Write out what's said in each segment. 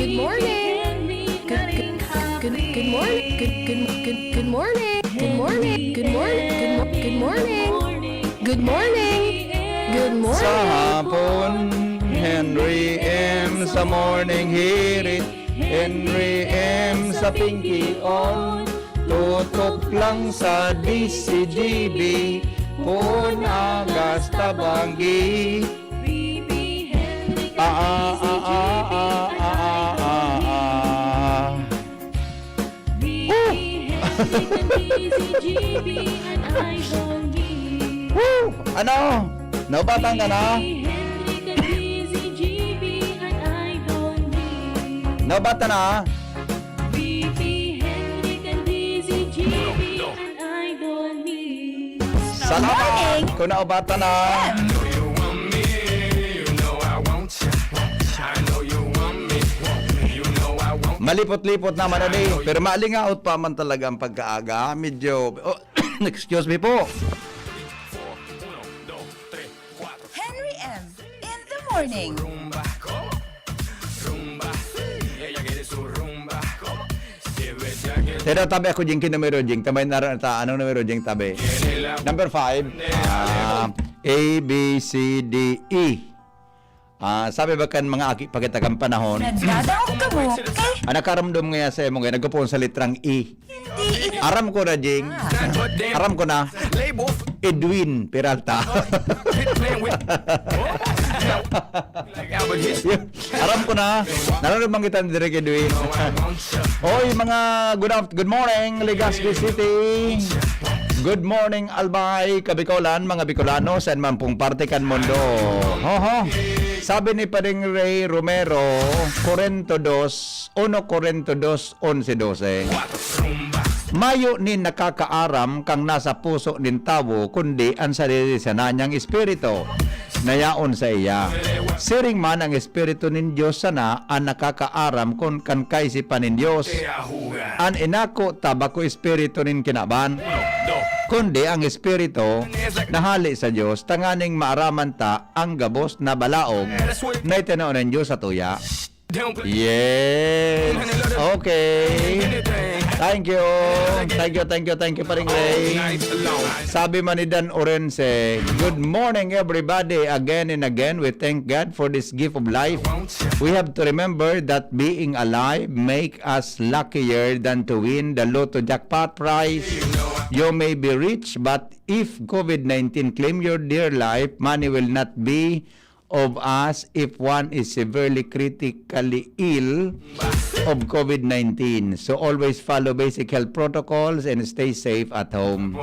good morning. Good morning. Good morning. Good morning. Good morning. Good morning. Good morning. Good morning. Sa hapon, Henry M. Sa morning hirit, Henry M. Sa Pinky On. Tutok lang sa DCGB, Pun Agas Tabanggi. Ano? Naubatan ka na? Naubatan na? Salamat! Kung naubatan na. Malipot-lipot naman na pero malingaot pa man talaga ang pagkaaga. Medyo, oh, excuse me po. Henry M. in the morning. Pero tabi ako jing kinumero jing. Tamay naroon ta. Anong numero jing tabi? Number 5. A, B, C, D, E. Sabi ba kan mga aki pagkitagang panahon? Nagdadaog ka mo, eh, Nakaramdam nga sa imo ngayon. Nagkapon sa litrang E. hindi Aram ko na jing. Aram ko na. Edwin Peralta. Aram ko na. Nanonood bang kita ni Direk Edwin? Oy, mga good morning, Legazpi City. Good morning, Albay, Kabikolan, mga Bicolano, saan man pong parte kan mundo. Hoho. Sabi ni Pading Ray Romero, 42, 1 Corinto 2, 11-12. Mayo ni nakakaaram kang nasa puso nin tawo, kundi ang sarili sa nanyang espiritu. Nayaon sa iya. Siring man ang espiritu nin Diyos sana ang nakakaaram kung kan kaisipan nin Diyos. An inako tabako espiritu nin kinaban. Kundi ang espiritu nahali sa Diyos, tanganing maaraman ta ang gabos na balaog na itinaon ng Diyos sa tuya. Yes. Okay. Thank you. Thank you, Paring Ray. Sabi man ni Dan Orense, good morning everybody. Again and again, we thank God for this gift of life. We have to remember that being alive make us luckier than to win the Lotto jackpot prize. You may be rich, but if COVID-19 claim your dear life, money will not be of us if one is severely critically ill of COVID-19. So always follow basic health protocols and stay safe at home.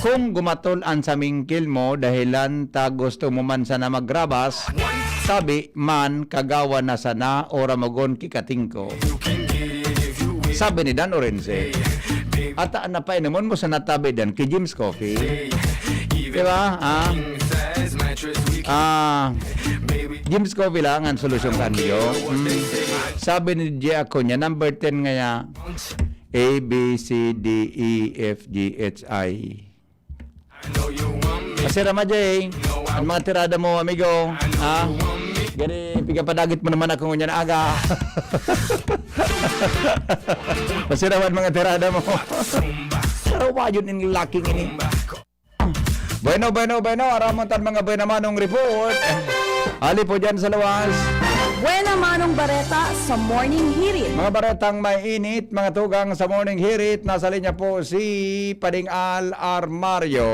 Kung gumatol-an sa mingkil mo dahilan ta gusto mo man sana magrabas, sabi man kagawa na sana ora magon kikatingko. Sabi ni Dan Orense, at napainomon mo sa natabi dan kay Jim's Coffee. Diba? Jim's Coffee lang ang solusyon kanyo. Sabi ni Gia ako niya, number 10 nga ya, A, B, C, D, E, F, G, H, I. Masira ma, Jay. Ang mga tirada mo, amigo. Gani, pigapadagit mo naman ako ngunyan aga. Masira man mga tirada mo. Pero yun in lacking ini. Bueno. Aramontan mga buena manong report. Ali po dyan sa lawas. Buena manong bareta sa morning hirit. Mga baretang may init, mga tugang sa morning hirit. Nasa linya po si Pading Al Armario.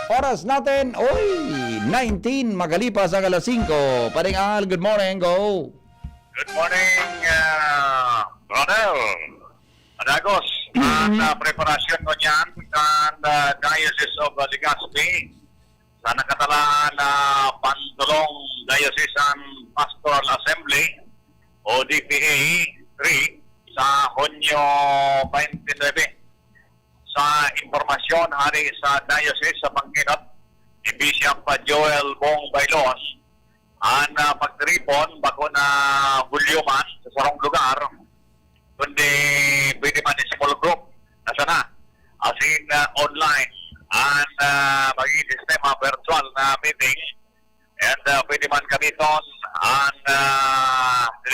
Oras natin, 19 magalipas ang alas 5. Pading Al, good morning, go. Good morning, brother. Adagos, ang preparasyon ko niyan ng Diocese of Legazpi sa nakatalaan na Pandolong Diocesan Pastoral Assembly o DPA 3 sa Hunyo 29. Sa informasyon hari sa Diocese sa Pangkinot ni Bishop Joel Bong Bailon, ang pagtripon bago na Hulyoman sa sarong lugar, kundi pwede man in small group na sana as in online ang magiging sistema virtual na meeting and pwede man gamiton ang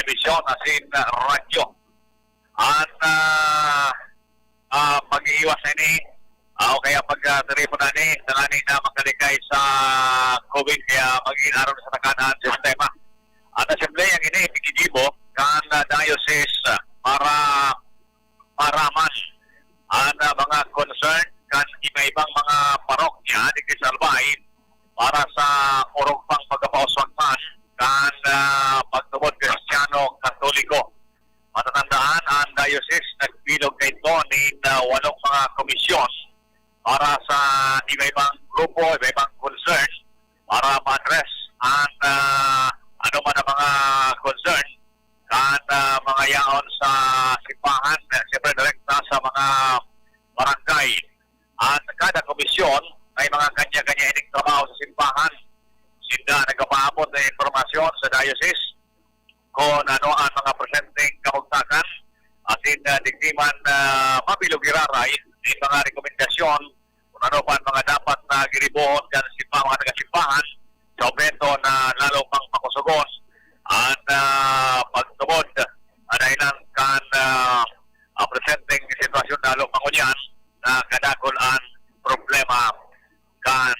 telebisyon asin radyo. At pag-iiwas ini o kaya pag-teleponan ni tanani na makalikay sa COVID kaya maging aron sa takanan sistema. At simple ang ini pikijibo kan diocese para man ang mga concern kan iba-ibang mga parokya di sa Albay para sa urong pang pagkapauswagman kan pagtubod Kristiyano Katoliko. Matatandaan ang diocese nagbilog kay ito ni 8 mga komisyon para sa iba-ibang grupo, iba-ibang concern para ma-address ang ano man ang mga concern at mga yaon sa simbahan, siyempre direkta sa mga barangay. At kada komisyon ay mga kanya-kanya ining trabaho sa simbahan. Sinda nagpapaabot ng informasyon sa diocese kung ano ang mga presenteng kamugtakan at digdiman mabilog iraray ng mga rekomendasyon kung ano pa ang mga dapat na giribuhon kan simbahan, mga taga-simbahan sa objeto na lalo pang makusugon at pagtubod dahilan kan presenteng sitwasyon lalo pang unyan na kadakol ang problema kan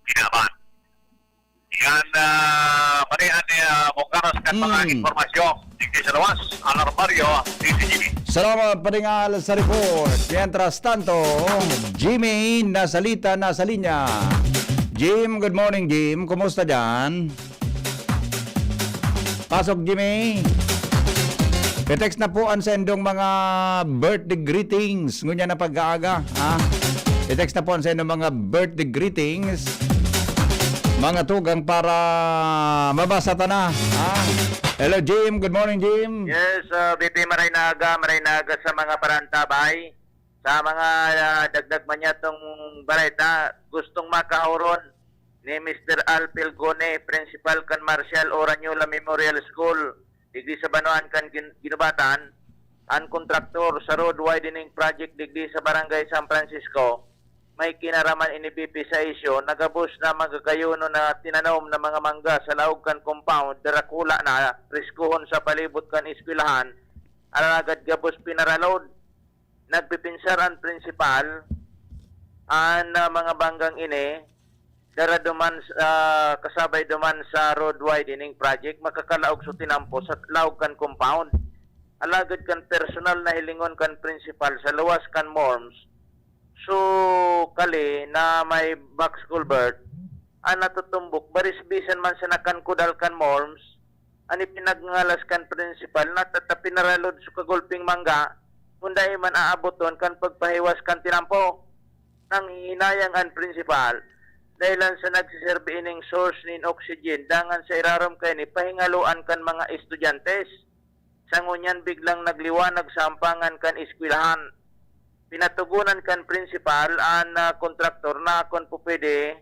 ginaban. Yan, manihan ni Bongkaros kan mga informasyon. Digdi sa lawas, Alarmario, DCGB. Salamat paringal sa report. Mientras tanto, Jimmy nasalita na sa linya. Jim, good morning Jim. Kumusta dyan? Pasok Jimmy. Petext na po ang sendong mga birthday greetings. Ngunya na pag-aaga. Petext na po ang sendong mga birthday greetings. Mga tugang para mabasa ta na. Hello Jim, good morning Jim. Yes, BP Maraynaga sa mga parantabay. Sa mga dagdag man yatong balita, gustong makauron ni Mr. Al Pilgone, Principal kan Marcial Oranyola Memorial School, digdi sa Banuan kan Ginubatan, ang kontraktor sa road widening project digdi sa Barangay San Francisco. May kinaraman ini BP sa isyo, nagabos na magagayuno na tinanom na mga mangga sa laog kan compound, darakula na, riskuhon sa palibot kan eskwelahan, alagad gabos pinaralod, nagpipinsar ang principal, ang mga banggang ini, dara duman kasabay duman sa road widening project, makakalaog sa tinampo sa laog kan compound, alagad kan personal na hilingon kan principal sa luwas kan morms, so, kali na may box culvert, ang natutumbok, baris-bisan man sa nakankudal kan morms, ani pinagngalas kan principal, natapinaralod sa kagulping mangga, kunday man aaboton kan pagpahiwas kan tinampo. Nang hinayang ang principal, dahilan sa nagsiserbi ining source nin oxygen, dangan sa irarom kay ni pahingaluan kan mga estudyantes. Sa ngunyan biglang nagliwanag sa ampangan kan eskwelahan. Pinatugunan kan principal ang kontraktor na kung po pwede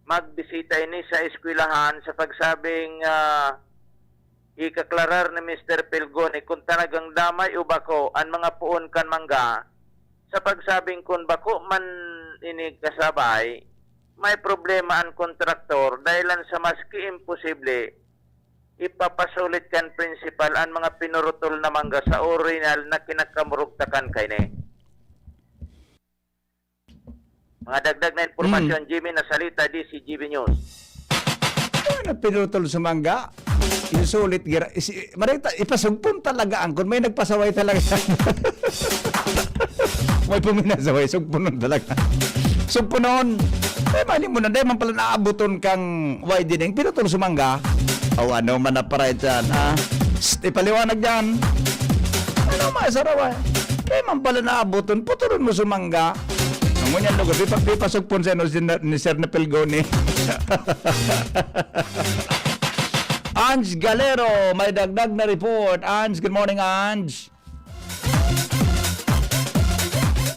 magbisita ini sa eskwelahan sa pagsabing ikaklarar ni Mr. Pilgone kung talagang damay o bako ang mga puon kan mangga sa pagsabing kung bako man ini kasabay may problema ang kontraktor dahilan sa maski imposible ipapasulit kan principal ang mga pinurutol na mangga sa original na kinakamurugtakan kay ni. Mga dagdag na informasyon, Jimmy, nasalita di si GB News. Ano pinutol sa mangga? Insulit gira. Marita, ipasugpon talaga ang kung may nagpasaway talaga. May puminasaway, sugpunon talaga. Sugpunon. Eh, mali mo na, dahil man pala naabuton kang widening, pinutol sa mangga. O ano man na para dyan, ipaliwanag dyan. Ano masarawa? Dahil man pala naabuton, putulon mo sa mangga. Ngunyan lugar, pipasok po sa ni Sir na Pilgone. Ange Galero, may dagdag na report. Ange, good morning Ange.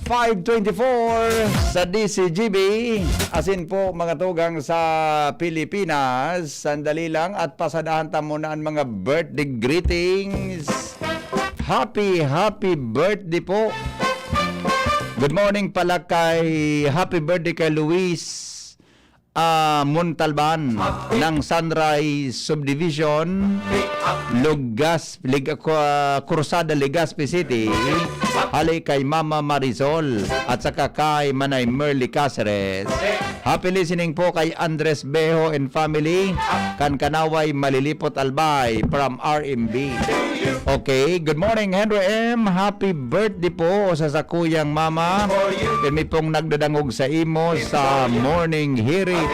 5:24 sa DCGB. Asin po mga tugang sa Pilipinas. Sandali lang at pasadahan tamo na ang mga birthday greetings. Happy birthday po. Good morning pala kay happy birthday kay Luis Montalban ng Sunrise Subdivision, Cruzada, Legazpi City. Hali kay Mama Marisol at saka kay Manay Merly Caceres. Happy listening po kay Andres Bejo and family. Kankanaway Malilipot Albay from RMB. Okay, good morning Henry M. Happy birthday po sa sakuyang mama. Kami pong nagdadangog sa imo sa morning hearing.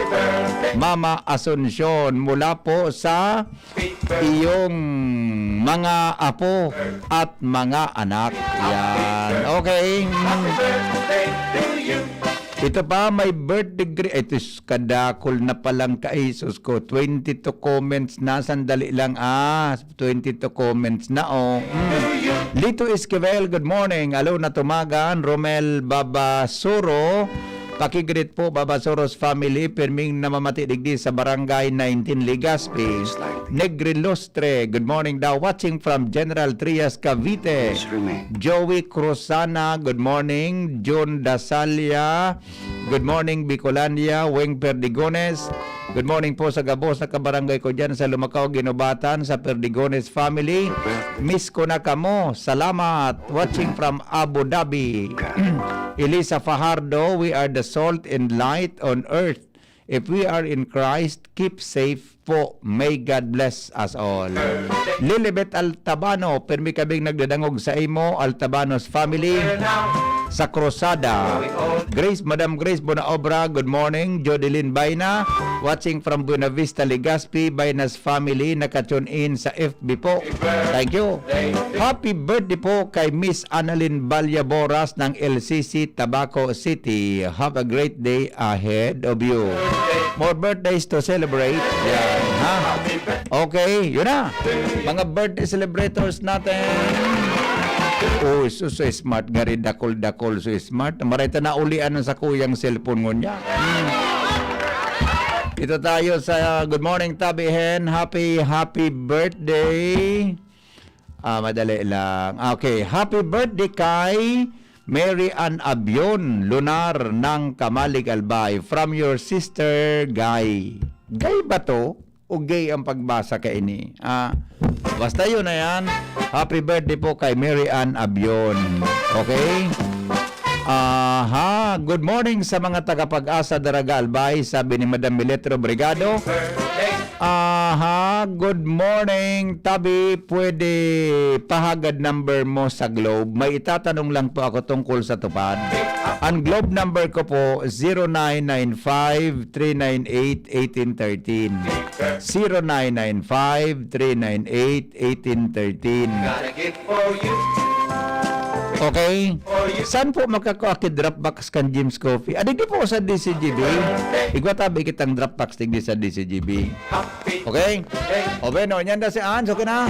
Mama Asuncion mula po sa iyong mga apo at mga anak. Yan. Okay. Ito pa, may birthday. Ito, kadakol na palang ka-isos ko. 22 comments na. Sandali lang. 22 comments na. Lito Esquivel, good morning. Alo na tumagan. Romel Babasuro. Pakigreet po, Babasoros family. Pirming namamati digdi sa Barangay 19 Legazpi. Negri Lustre, good morning daw. Watching from General Trias, Cavite. Joey Cruzana, good morning. John Dasalia, good morning. Bicolandia, Weng Perdigones. Good morning po sa gabos na kabarangay ko dyan sa Lumacao, Ginobatan, sa Perdigones family. Miss ko na kamo. Salamat. Watching from Abu Dhabi. Elisa Fajardo, we are the salt and light on earth. If we are in Christ, keep safe po. May God bless us all. Lilibet Altabano, permi kabing nagdadangog sa imo, Altabanos family. Sa Cruzada. Grace, Madam Grace Bonaobra, good morning. Jodeline Baina, watching from Buena Vista, Legazpi. Bainas family, nakatune in sa FB po. Thank you. Happy birthday po kay Miss Annalyn Balyaboras ng LCC, Tabaco City. Have a great day ahead of you. More birthdays to celebrate. Yan, ha? Okay, yun na. Mga birthday celebrators natin. Oh, so smart. Gari dakol-dakol so smart. Marita na ulian sa kuyang cellphone mo niya. Ito tayo sa Good Morning Tabihen. Happy birthday. Madali lang. Okay, happy birthday kay Mary Ann Abion Lunar ng Kamalig Albay. From your sister, Guy. Guy ba to? O gay ang pagbasa ka ini? Basta yun na yan. Happy birthday po kay Mary Ann Abion. Okay? Good morning sa mga tagapag-asa Daraga Albay, sabi ni Madam Miletro Brigado. Good morning, Tabi. Pwede pahagad number mo sa Globe. May itatanong lang po ako tungkol sa tupad. Ang Globe number ko po, 0995-398-1813. 0995-398-1813. Okay? Saan po makakuha Dropbox kan Jim's Coffee? Di po sa DCGB. Igwatabi kitang Dropbox digdi sa DCGB. Okay? O no, yan na si Ange. Okay na?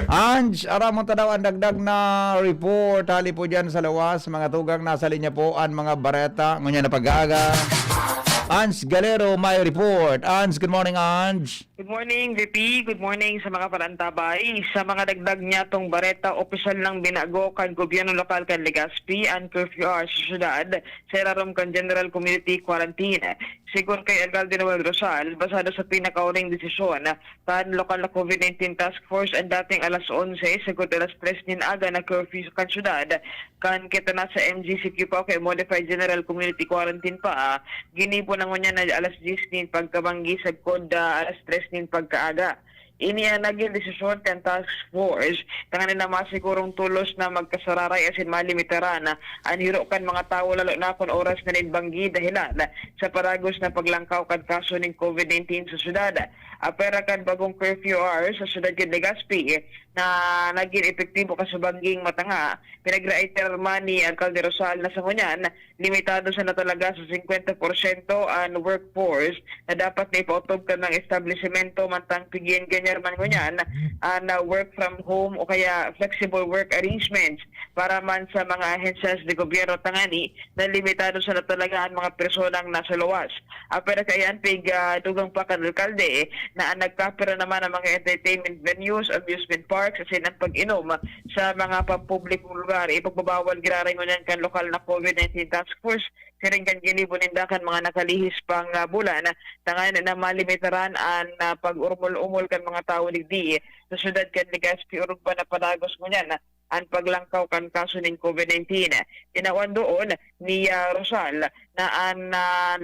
Ange, ara mo tadaw ang dagdag na report. Hali po dyan sa lawas. Mga tugang nasa linya po ang mga bareta. Ngunyan na pag-aaga. Ange Galero, my report. Ange, good morning, Ange. Good morning, VP. Good morning sa mga parantabay. Sa mga dagdag niya tong bareta, opisyal lang binago kan gobyerno lokal kan Legazpi and curfew hours sa syudad sa ilalim kan General Community Quarantine. Sigon kay Alcalde Noel Rosal, basado sa pinakauling desisyon kan lokal na COVID-19 Task Force ang dating alas 11, sigon alas 3 nin aga na curfew kan syudad, kan kita na sa MGCQ pa kay Modified General Community Quarantine pa, ginipo na niya na alas 10 nin pagkabanggi sa kod alas 3 nin pagkaaga. Ini ang naging desisyon kan task force tangan na masigurong tulos na magkasararay asin malimitaran ang hiro kan mga tao lalo na kon oras na nidbanggi dahilan sa paragos na paglangkaw kan kaso ng COVID-19 sa syudad. Apera kan bagong curfew hours sa syudad kan Legazpi na naging epektibo kasubangging matanga, pinag-reiter man ni Alcalde Rosal na sa ngunyan, limitado sa na talaga sa 50% ang workforce na dapat na ipautob ka ng establishmento mantang pigyan ganyan man ngunyan na work from home o kaya flexible work arrangements para man sa mga ahensyas de gobyerno tangani na limitado sa na talaga ang mga personang nasa luwas. Pero kayan tugang pa kan Alcalde na nagkapira naman ang mga entertainment venues, amusement parks, parks asin ang pag-inom sa mga pampublikong lugar. Ipagbabawal giraringon yan kan lokal na COVID-19 task force siring kan gilibon nindakan mga nakalihis pang bulan tangan na malimitaran ang pag-urmol-umol kan mga tao digdi sa syudad kan Legazpi urog pa na padagos mo yan ang paglangkaw kan kaso ng COVID-19. Tinawan doon ni Rosal na ang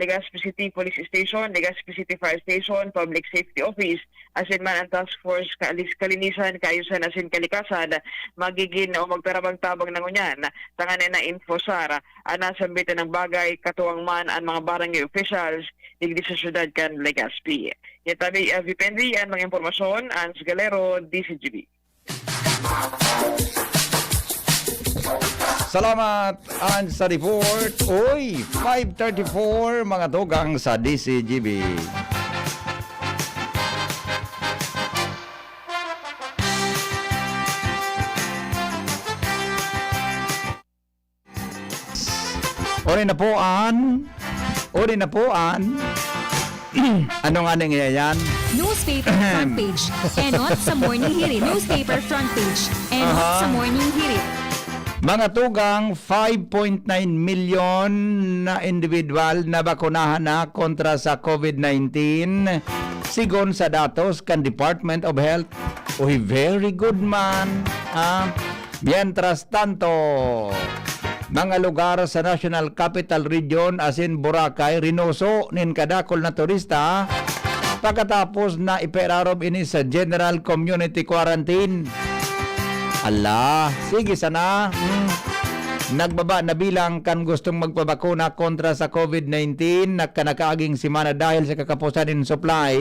Legazpi City Police Station, Legazpi City Fire Station, Public Safety Office, asin man ang task force kalinisan, kaayusan, asin kalikasan, magiging o magtarabang-tabang na ngunyan. Tangan na info Sara, nasambitan ng bagay, katuwang man ang mga barangay officials, digdi sa syudad kan Legazpi. Yatabi, Vipendi, ang mga impormasyon, Ans Galero, DCGB. Salamat and sa report. Uy, 5:34 mga tugang sa DCGB. Ori na po an. Ano nga nang yan? Newspaper front page. Enot sa morning hirit. Newspaper front page. Enot sa morning hirit. Mga tugang, 5.9 million na individual na bakunahan na kontra sa COVID-19 sigon sa datos kan Department of Health. Uy, very good man. Mientras tanto, mga lugar sa National Capital Region asin Boracay, Reynoso, nin kadakol na turista pagkatapos na iperarob ini sa General Community Quarantine. Ala, sige sana. Nagbaba na bilang kan gustong magpabakuna kontra sa COVID-19 na kanakaaging simana dahil sa kakapusan in supply.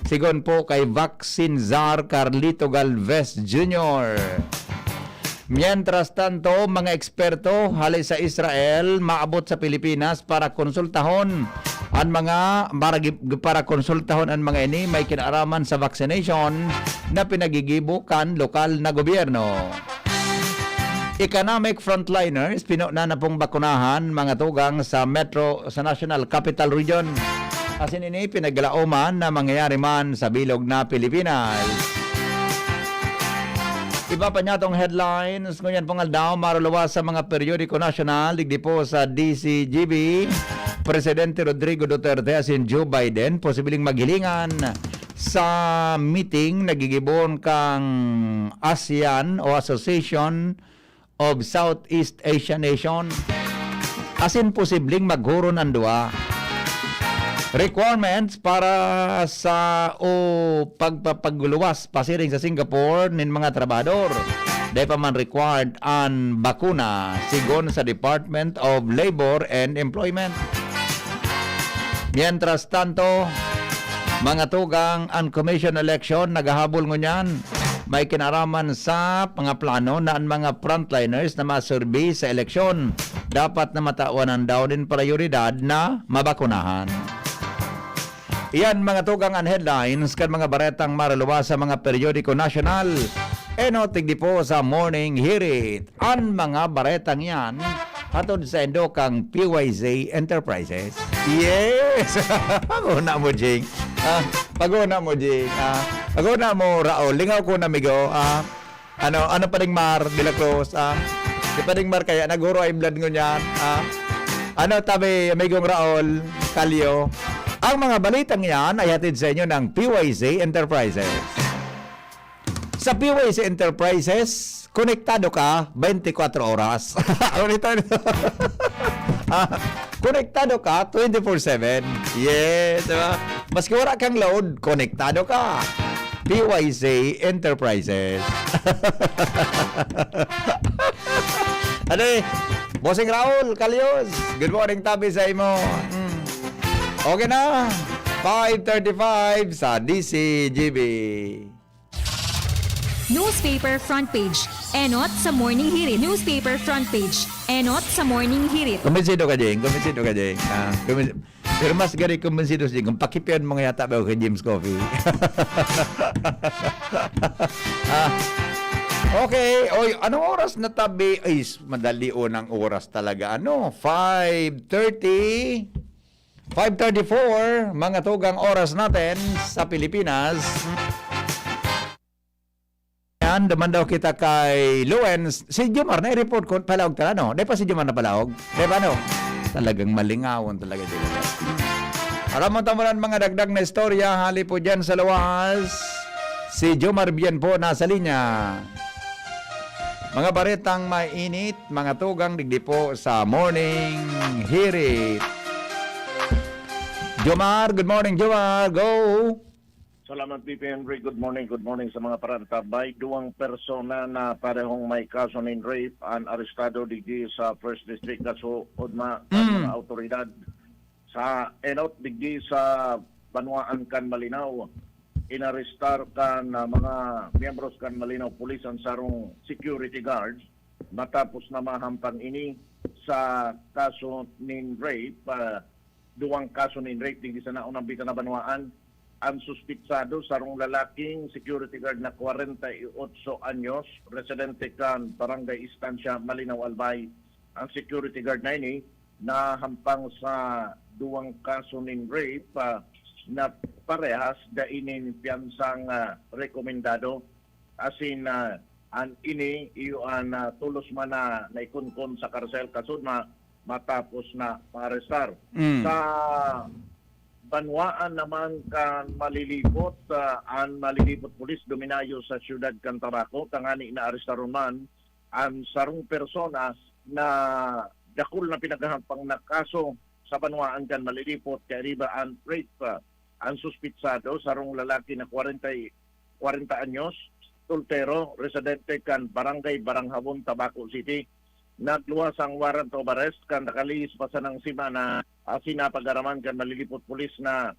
Sigon po kay Vaccine Czar Carlito Galvez Jr. Mientras tanto, mga eksperto halay sa Israel maabot sa Pilipinas para konsultahon ang mga ini may kinaaraman sa vaccination na pinagigibukan lokal na gobyerno. Economic frontliners pinuna na pong bakunahan mga tugang sa National Capital Region. Asin ini pinaglaoman na mangyayari man sa bilog na Pilipinas. Iba pa niya tong headlines ngunyan pong aldaw marulawas sa mga periodiko nasyonal digdi po sa DCGB. Presidente Rodrigo Duterte asin Joe Biden posibleng maghilingan sa meeting nagigibon kang ASEAN o Association of Southeast Asian Nation asin posibleng maghuron ang duwa. Requirements para sa pagpapagluwas pasiring sa Singapore nin mga trabador. Di pa man required ang bakuna sigon sa Department of Labor and Employment. Mientras tanto, mga tugang ang commission election nagahabol ngunyan. May kinaraman sa mga plano na ang mga frontliners na masurvey sa eleksyon dapat na matawanan daw din prioridad na mabakunahan. Iyan mga tugang ang headlines kan mga baretang maruluwas sa mga periodiko nasyonal. Tigdi po sa Morning Hirit. Ang mga baretang yan hatod sa endo kang PYZ Enterprises. Yes! Pag-una mo, Jing. Pag-una mo, Jing. Pag-una mo, Raul. Lingaw ko na, migo. Ano pa rin Mar de la Cruz? Di pa rin Mar kaya naguro ay blood nyo yan. Tabi, amigong Raul, Kalyo. Ang mga balitang yan ay hatid sa inyo ng PYZ Enterprises. Sa PYZ Enterprises, konektado ka 24 oras. Konektado ka 24/7. Yes, diba? Maski wala kang load, konektado ka. PYZ Enterprises. Bossing Raul, Kalyos. Good morning, tabi sa imo. Okay na. 5:35 sa DCGB. Newspaper front page. Enot sa morning hirit. Newspaper front page. Enot sa morning hirit. Kumbinsido ka, Jing. Pero mas gari kumbinsido si Jing. Kung pakipiyan mo nga yata ba kay James Coffee. Okay. Oy, anong oras na tabi? Ay, madali unang oras talaga. 5:30. 5:34, mga tugang oras natin sa Pilipinas. naman, duman daw kita kay Lawrence. Si Jomar, na-report ko, palawag tala, no? Di pa si Jomar na palawag? Di ba, no? Talagang malingawon talaga sila. Alam mo tamunan mga dagdag na istorya, hali po dyan sa lawas. Si Jomar Bien po nasa linya. Mga baretang mainit, mga tugang digdi po sa morning hirit. Jomar, good morning Jomar, go! Salamat, Pipi Henry. Good morning sa mga parantabay. Duwang persona na parehong may kaso ng rape ang arestado digdi sa First District kaso Udma ang mga autoridad sa enot digdi sa Banwaan kan Malinaw. Inarestar kan mga miyembros kan Malinaw Police ang sarong security guards matapos na mahampang ini sa kaso ng rape. Duwang kaso ng rape digdi sa naunang bita na Banwaan. Ang suspitsado sarong lalaking security guard na 48 anyos, residente kan Barangay Estancia, Malinaw, Albay. Ang security guard na ini na hampang sa duwang kaso ng rape na parehas da inin piyansang rekomendado. Asin an ini iyon tulos man na naikunkon sa karsel kasud matapos na maarestar. Sa Banwaan naman kan malilipot, ang malilipot pulis dominayo sa siyudad kan Tabaco, tangani na arestaron man ang sarong persona na dakul na pinaghahampang na kaso sa Banwaan kan malilipot kay riba ang rape. Ang suspitsado sarong lalaki na 40 anyos, soltero, residente kan Barangay Baranghabon, Tabaco City. Nagluwas ang warrant of arrest kan nakalis pa sa ng simana sinapagaraman kan malilipot pulis na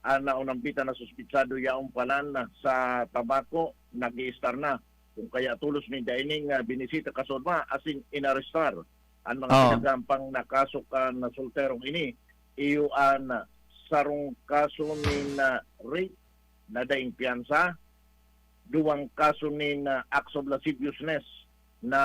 naunambita na suspitsado yaong palan sa Tabaco nag-i-star na kung kaya tulos ni dining binisita kasodma asin inarestar ang mga pinagampang na kaso kan na solterong ini iyo an sarong kaso ni rape na daing piyansa, duwang kaso ni acts of lasciviousness na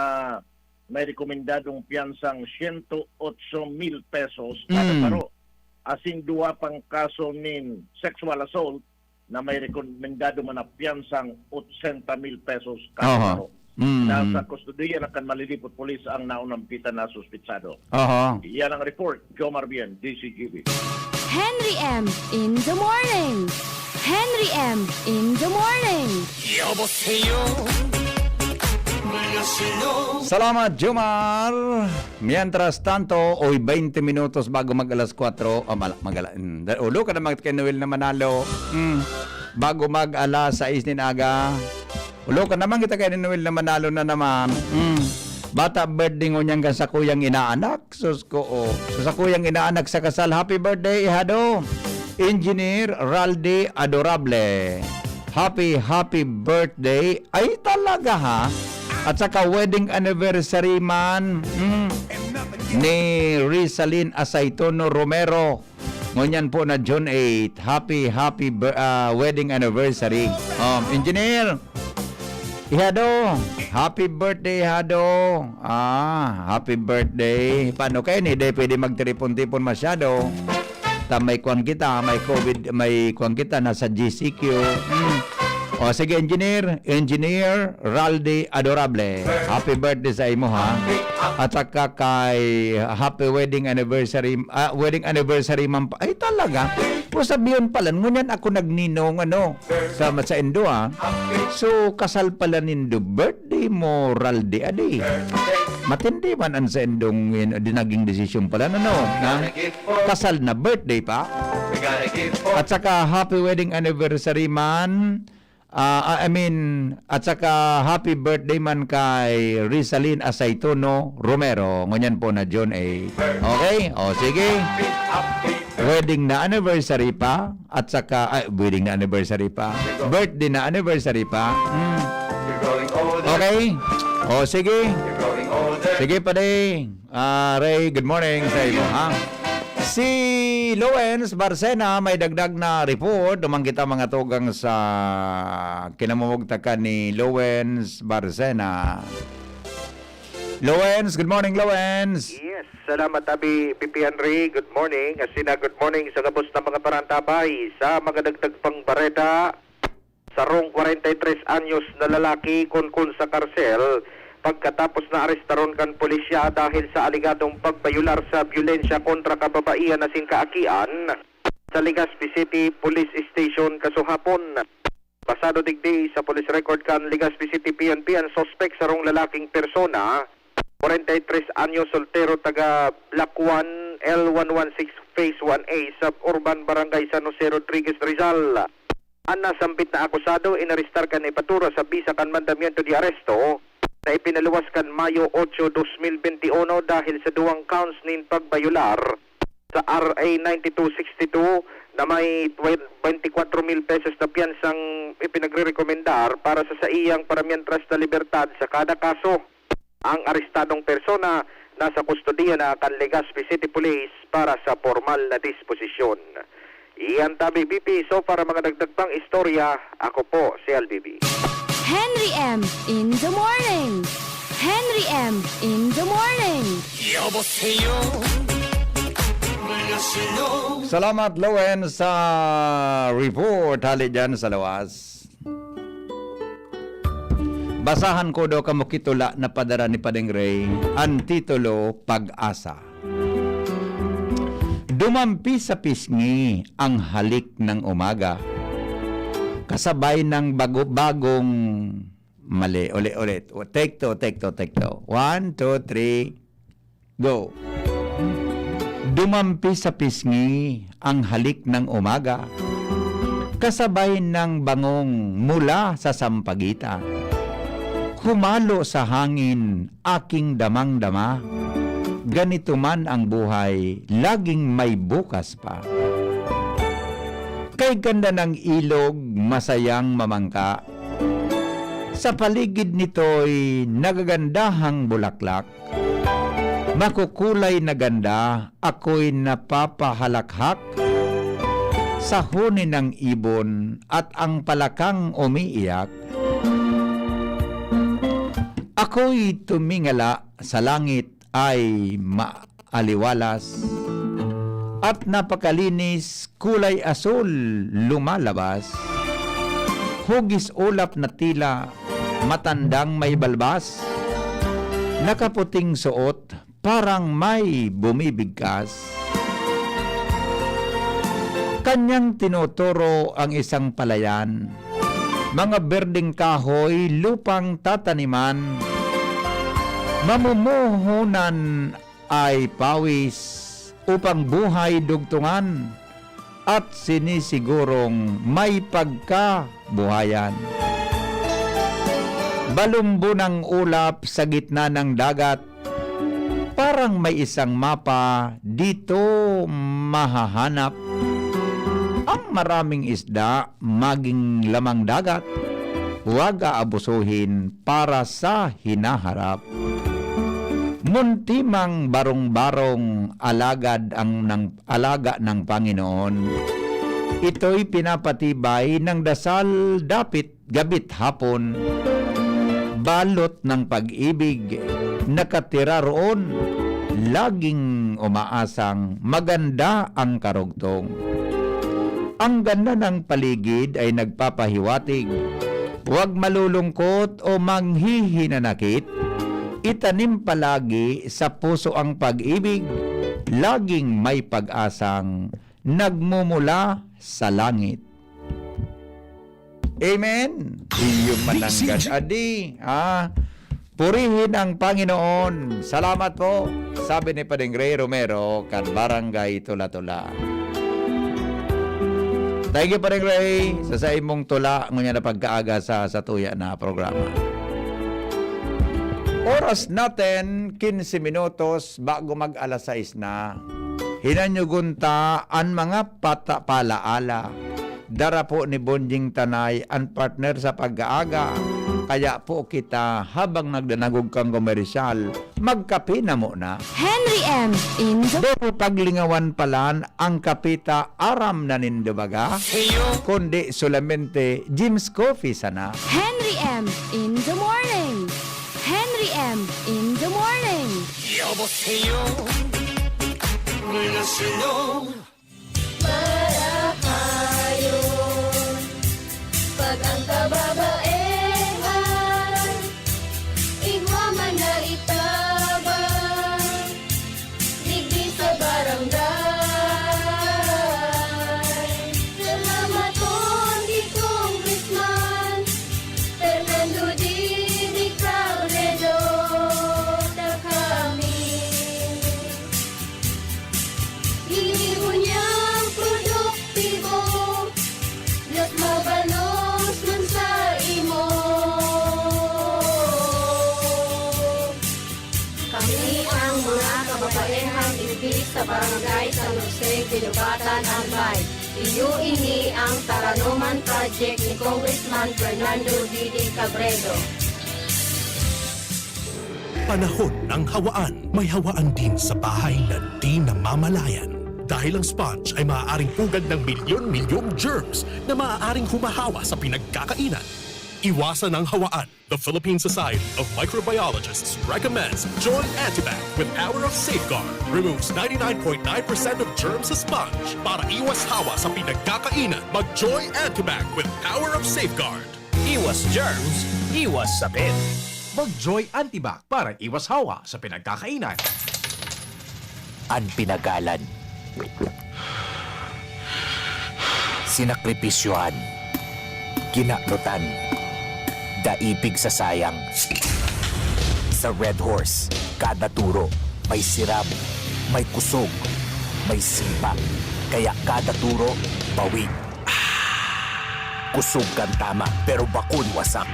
may rekomendadong piyansang 108,000 pesos kada paro. Asin duwa pang kaso nin sexual assault na may rekomendado man na piyansang 80,000 pesos kada paro. Nasa kustodiya na kan malilipot pulis ang naunampitan na suspitsado. Yan ang report. Jomar Bien, DCGB. Henry M. in the morning. Henry M. in the morning. Salamat, Jomar. Mientras tanto, hoy 20 minutos bago mag alas 4, ulo ka na magkinuwil na manalo. Bago mag alas 6 din aga. Ulo ka naman kita kinuwil na manalo na naman. Bata birthday ngo niyang sa kuyang inaanak. Sus ko, So, sa kuyang inaanak sa kasal, happy birthday, ihado. Engineer Raldi Adorable. Happy birthday. Ay talaga ha. At saka wedding anniversary man ni Rizalyn Asaitono Romero. Ngunyan po na June 8. Happy wedding anniversary. Engineer, ihado. Happy birthday, ihado. Happy birthday. Paano kayo ni? Di pwede magtiripon-tipon masyado. May kwan kita, may COVID, may kwan kita, nasa GCQ. Sige, Engineer Raldi Adorable. Happy birthday sa imo ha. At saka kay happy wedding anniversary man pa. Ay talaga. O sabiyon pala, ngunyan ako nagninong sa Indo ha. So kasal pala nindo birthday mo Raldi adi. Matindi man ang sa Indong dinaging desisyon pala kasal na birthday pa. At saka happy wedding anniversary man. At saka happy birthday man kay Rizalyn Asaitono Romero. Ngunyan po na June 8. Okay? Sige. Wedding na anniversary pa. At saka, wedding na anniversary pa. Birthday na anniversary pa. Okay? Sige. Sige pa din. Ray, good morning sa iyo, ha? Si Lawrence Barcena may dagdag na report. Dumang kita mga tugang sa kinamumugtakan ni Lawrence Barcena. Lawrence, good morning, Lawrence. Yes, salamat Abi Pipi Henry. Good morning. Asina good morning sa gabos ng mga parantabay sa mga dagdag pang bareta. sarong 43 anyos na lalaki kunkun sa karsel pagkatapos na arestaron kan pulisya dahil sa aligadong pagbayular sa byulensya kontra kababaihan na singkaakian sa Legazpi City Police Station kasuhapon. Pasado digdi sa police record kan Legazpi City PNP ang suspect sarong lalaking persona, 43 anyos, soltero, taga Block 1 L116 Phase 1A Suburban Barangay San Jose Rodriguez Rizal. Ang nasambit na akusado inarestar kan ipaturo sa bisa kan mandamiento de aresto na ipinaluwas kan Mayo 8, 2021 dahil sa duwang counts nin pagbayular sa RA 9262 na may 24,000 pesos na piyansang ipinagre-rekomendar para sa iyang paramientras na libertad sa kada kaso. Ang arestadong persona nasa kustodiya na kan Legazpi City Police para sa formal na disposisyon. Iyan tabi BP. So para mga dagdag pang istorya, ako po si LBB. Henry M. in the morning. Henry M. in the morning. Salamat, Lowen, sa report. Hali dyan sa lawas. Basahan ko daw kamukitula na padara ni Padeng Ray, ang titulo, Pag-asa. Dumampi sa pisngi ang halik ng umaga, kasabay ng bagong mali. Ulit. Take two. 1, 2, 3, go. Dumampi sa pisngi ang halik ng umaga, kasabay ng bangong mula sa sampagitan. Humalo sa hangin aking damang-dama, ganito man ang buhay, laging may bukas pa. Kay ganda ng ilog, masayang mamangka, sa paligid nito'y nagagandahang bulaklak. Makukulay na ganda, ako'y napapahalakhak sa huni ng ibon at ang palakang umiiyak. Ako'y tumingala sa langit ay maaliwalas at napakalinis, kulay asul lumalabas. Hugis ulap na tila, matandang may balbas, nakaputing suot, parang may bumibigkas. Kanyang tinuturo ang isang palayan, mga berdeng kahoy, lupang tataniman, mamumuhunan ay pawis upang buhay dugtungan at sinisigurong may pagkabuhayan. Balumbo ng ulap sa gitna ng dagat, parang may isang mapa dito mahahanap. Ang maraming isda, maging lamang dagat, huwag aabusuhin para sa hinaharap. Muntimang barong-barong alaga ng Panginoon. Ito'y pinapatibay ng dasal dapit gabit hapon. Balot ng pag-ibig, nakatira roon, laging umaasang maganda ang karugtong. Ang ganda ng paligid ay nagpapahiwatig. Huwag malulungkot o manghihinanakit. Itanim palagi sa puso ang pag-ibig. Laging may pag-asang nagmumula sa langit. Amen. Iyong mananggad adi. Purihin ang Panginoon. Salamat po. Sabi ni Padeng Ray Romero, kan Barangay Tula-Tula. Thank you, Padeng Ray, sa imong tula ngunya na pagkaaga sa tuya na programa. Oras natin 15 minutos bago mag alas 6 na. Hinanyugunta ang mga palaala. Dara po ni Bonjing Tanay ang partner sa pag-aaga. Kaya po kita habang nagdanagog kang komersyal, magkape na muna. Henry M. in the... Pero paglingawan palan ang kapita aram na nindubaga, kundi solamente Jim's Coffee sana. Henry M. in the morning. Henry M. in the morning. Para kayo, pag ang kababaehang ibig sa barangay San Jose, Bilugatan, Albay. Ini ang Taranuman Project ni Congressman Fernando Didi Cabredo. Panahon ng hawaan. May hawaan din sa bahay na di namamalayan. Dahil ang sponge ay maaaring pugad ng milyon-milyong germs na maaaring humahawa sa pinagkakainan. Iwasan ang hawaan. The Philippine Society of Microbiologists recommends Joy Antibac with Hour of Safeguard. Removes 99.9% of germs sa sponge. Para iwas hawa sa pinagkakainan, mag-Joy Antibac with Hour of Safeguard. Iwas germs, iwas sakit. Mag-Joy Antibac para iwas hawa sa pinagkakainan. Ang pinagalan. Sinakripisyohan. Ginaknutan. Daipig sa sayang. Sa Red Horse, kada turo, may sirap, may kusog, may sipa. Kaya kada turo, bawi. Kusog kan tama, pero bakun wasak.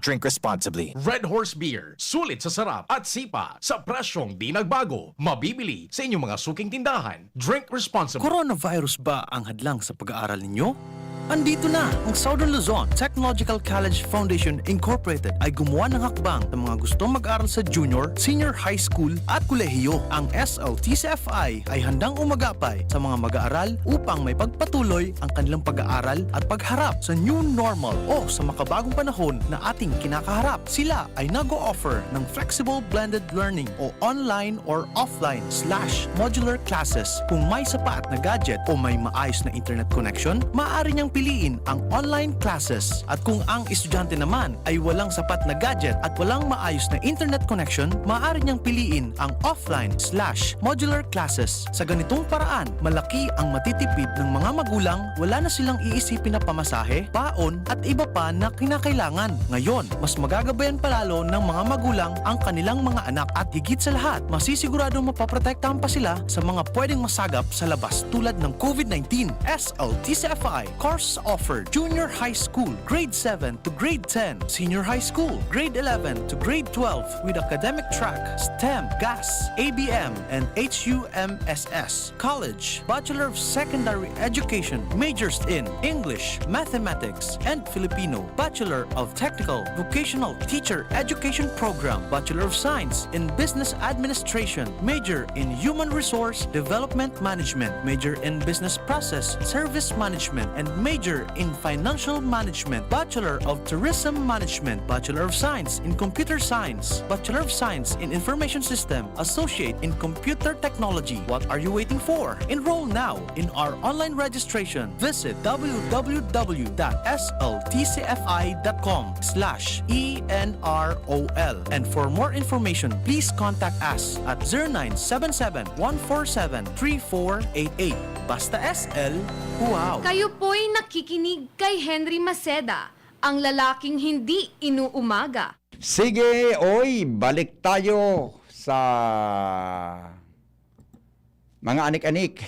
Drink responsibly. Red Horse Beer, sulit sa sarap at sipa sa presyong di nagbago. Mabibili sa inyong mga suking tindahan. Drink responsibly. Coronavirus ba ang hadlang sa pag-aaral ninyo? Andito na ang Southern Luzon Technological College Foundation Incorporated ay gumawa ng hakbang sa mga gustong mag-aral sa junior, senior high school at kolehiyo. Ang SLTCFI ay handang umagapay sa mga mag-aaral upang may pagpatuloy ang kanilang pag-aaral at pagharap sa new normal o sa makabagong panahon na ating kinakaharap. Sila ay nag-o-offer ng flexible blended learning o online or offline/modular classes. Kung may sapat na gadget o may maayos na internet connection, maaari niyang piliin ang online classes. At kung ang estudyante naman ay walang sapat na gadget at walang maayos na internet connection, maaari niyang piliin ang offline/modular classes. Sa ganitong paraan, malaki ang matitipid ng mga magulang, wala na silang iisipin na pamasahe, baon at iba pa na kinakailangan. Ngayon, mas magagabayan palalo ng mga magulang ang kanilang mga anak at higit sa lahat, masisiguradong mapaprotektahan pa sila sa mga pwedeng masagap sa labas tulad ng COVID-19. SLTCFI course offered junior high school, grade 7 to grade 10, senior high school, grade 11 to grade 12 with academic track, STEM, GAS, ABM, and HUMSS. College, Bachelor of Secondary Education, majors in English, Mathematics, and Filipino. Bachelor of Technical Vocational Teacher Education Program, Bachelor of Science in Business Administration, major in Human Resource Development Management, major in Business Process Service Management, and major in Financial Management, Bachelor of Tourism Management, Bachelor of Science in Computer Science, Bachelor of Science in Information System, Associate in Computer Technology. What are you waiting for? Enroll now in our online registration. Visit www.sltcfi.com/ENROL. And for more information, please contact us at 0977-147-3488. Basta SL, wow! Kayo po'y nakikinig kay Henry Maceda, ang lalaking hindi inuumaga. Sige, oy, balik tayo sa mga anik-anik.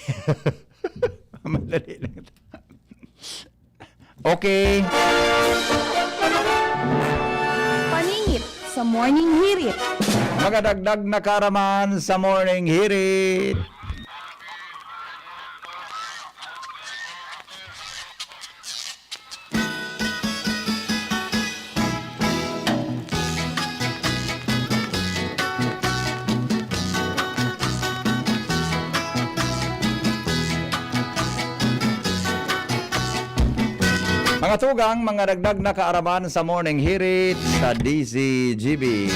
Madali lang. Okay. Paningit sa Morning Hirit. Mga dagdag na karaman sa Morning Hirit. Mga tugang, mga dagdag na kaaraman sa Morning Hirit sa DZGB.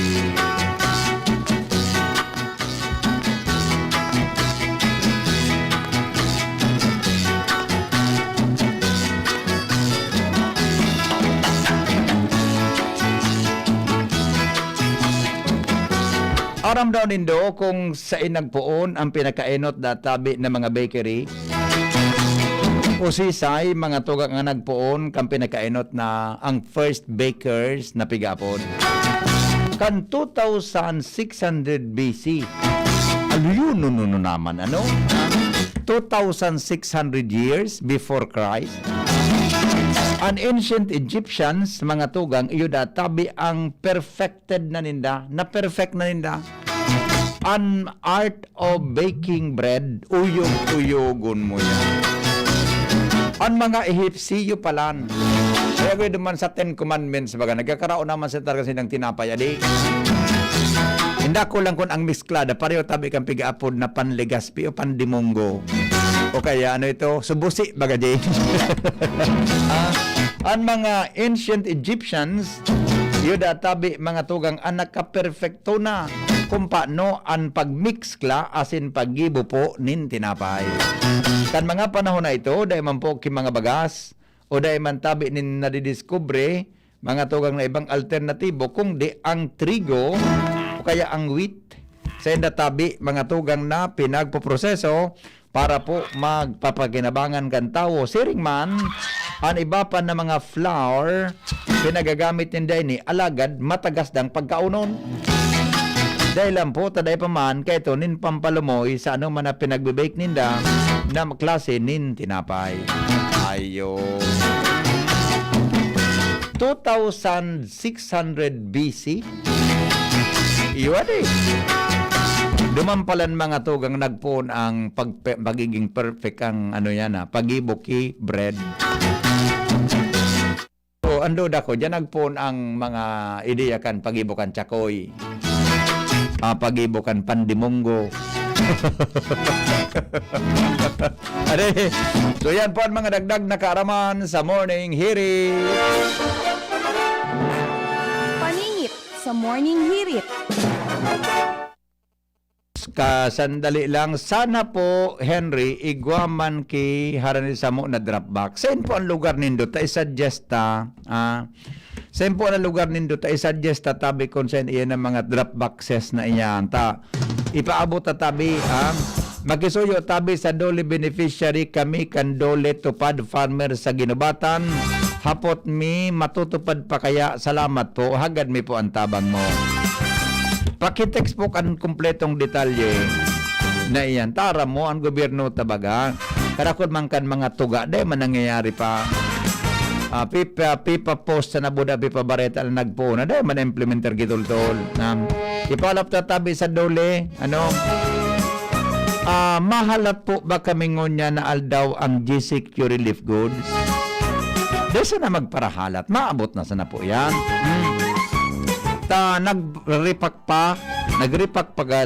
Aram daw nindo kung saan nagpuon ang pinakainot na tabi ng mga bakery. O sisay, mga tugang nga nagpuon kang pinakainot na ang first bakers na pigapon. Kan 2,600 BC. Aluyo no naman, ano? 2,600 years before Christ. An ancient Egyptians, mga tugang, iyo tabi ang perfected na ninda, na perfect na ninda. An art of baking bread, uyog-uyogon mo yan. Ang mga Ehipsyo palan. Kaya ko duman sa 10 Commandments, baga, nagkakaraon naman sa targa silang tinapay, adi. Hindi ko lang kung ang misklada, pareho tabi kang pigaapod na panlegaspi o pandimonggo. O kaya ano ito, subusi, baga, di. Ang mga ancient Egyptians, yun tabi mga tugang anak ka-perfecto na kung paano ang pagmixkla asin paggibo po nin tinapay. Kan mga panahon na ito, dahil man po mga bagas, o dahil man tabi nin nadidiskubre, mga tugang na ibang alternatibo, kung di ang trigo, o kaya ang wheat, sa tabi mga tugang na pinagpoproseso, para po magpapaginabangan kan tao. Siring man, ang iba pa na mga flour, pinagagamit ninday ni alagad matagas dang pagkaunon. Dahil lang po, taday pa man, kaya ito, nin pampalumoy sa anong man na pinagbibake ninda na klase nin tinapay. Ayo. 2600 BC. Iwan eh. Dumampalan mga tugang nagpoon ang pagiging perfect ang ano yan pagibuki bread. So, ando dako diyan nagpoon ang mga ideya kan pagibukan chakoy. Pagibukan pandimonggo. Ade, so yan po ang mga dagdag na kaaraman sa morning hearing. Paningit sa morning hirit. Kasandali lang, sana po Henry igwaman ki harani sa mo na drop box. Saan po ang lugar nindo ta i-suggest ta? Saan po ang lugar nindo ta i-suggest ta tabi kung saan iyan ang mga drop boxes na iyan ta ipaabot ta tabi makisuyo tabi sa dole beneficiary kami kan dole tupad farmer sa Ginubatan. Hapot mi matutupad pa kaya salamat po hagad mi po ang tabang mo. Pakitext po kan kumpletong detalye na iyan. Tara mo ang gobyerno tabaga. Karakot man kan mga tuga. Dahil man nangyayari pa. Pipa post sa nabuda, pipa bareta na nagpo na. Dahil man implementer gitol-tol. Ipalap tatabi sa dole. Mahalat po ba kami ngunya na aldaw ang GCQ relief goods? Dahil sana magparahalat. Maabot na sana po yan. Nagrepack pa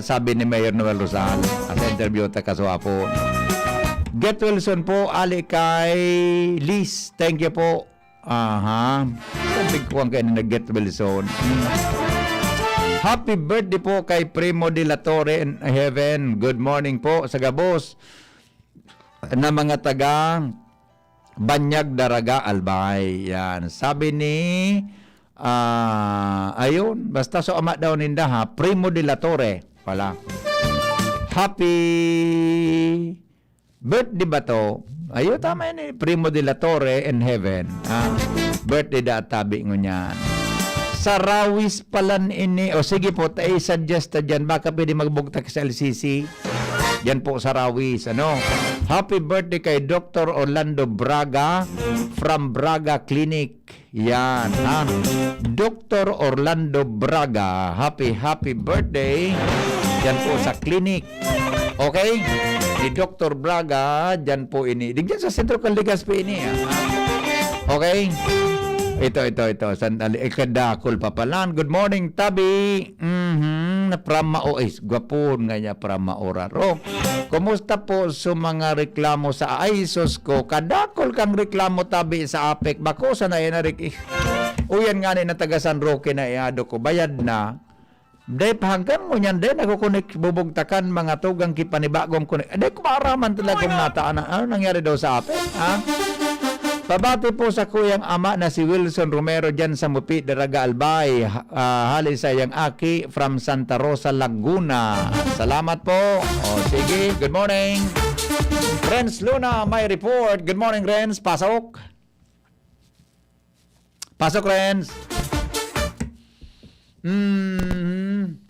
sabi ni Mayor Noel Rosal at interview ta kaswapo. Get Wilson po, ali kay Liz, thank you po. Sabi ko ang kayo na Get Wilson. Happy birthday po kay Primo de la Torre in Heaven. Good morning po sa Gabos na mga taga Banyag Daraga Albay. Yan, sabi ni ayun, basta so ama daw ninda Primo de la Torre pala. Happy birthday ba to? Ayun, tama yun Primo de la Torre in Heaven. Birthday da tabi ngo niyan. Sa Rawis palan ini. O sige po, tayo suggest ta dyan. Baka pwede magbugtak sa LCC. Yan po sa Rawis. Happy birthday kay Dr. Orlando Braga from Braga Clinic. Yan, Dr. Orlando Braga. Happy birthday. Yan po sa clinic. Okay? Ni Dr. Braga, dyan po ini. Digyan sa Sentro Caldegas po ini. Okay? Ito. Sandali. Kadakol papalan. Good morning, Tabi. Pramaois. Gwapon nga niya pramaoraro. Kumusta po sa mga reklamo sa ISOS ko? Kadakol kang reklamo tabi sa APEC. Bako sa na inarik. Uyan nga ni na taga San Roque na iado ko. Bayad na. Day hanggang mo niyan din. Nakukunik bubugtakan mga tugang kipanibagong kunik. Day kumaraman talagang nataan. Ano nangyari daw sa APEC? Pabati po sa kuyang ama na si Wilson Romero dyan sa Mupi, Daraga Albay. Hali sa yang aki from Santa Rosa, Laguna. Salamat po. Sige, good morning. Renz Luna, may report. Good morning, Renz. Pasok. Renz.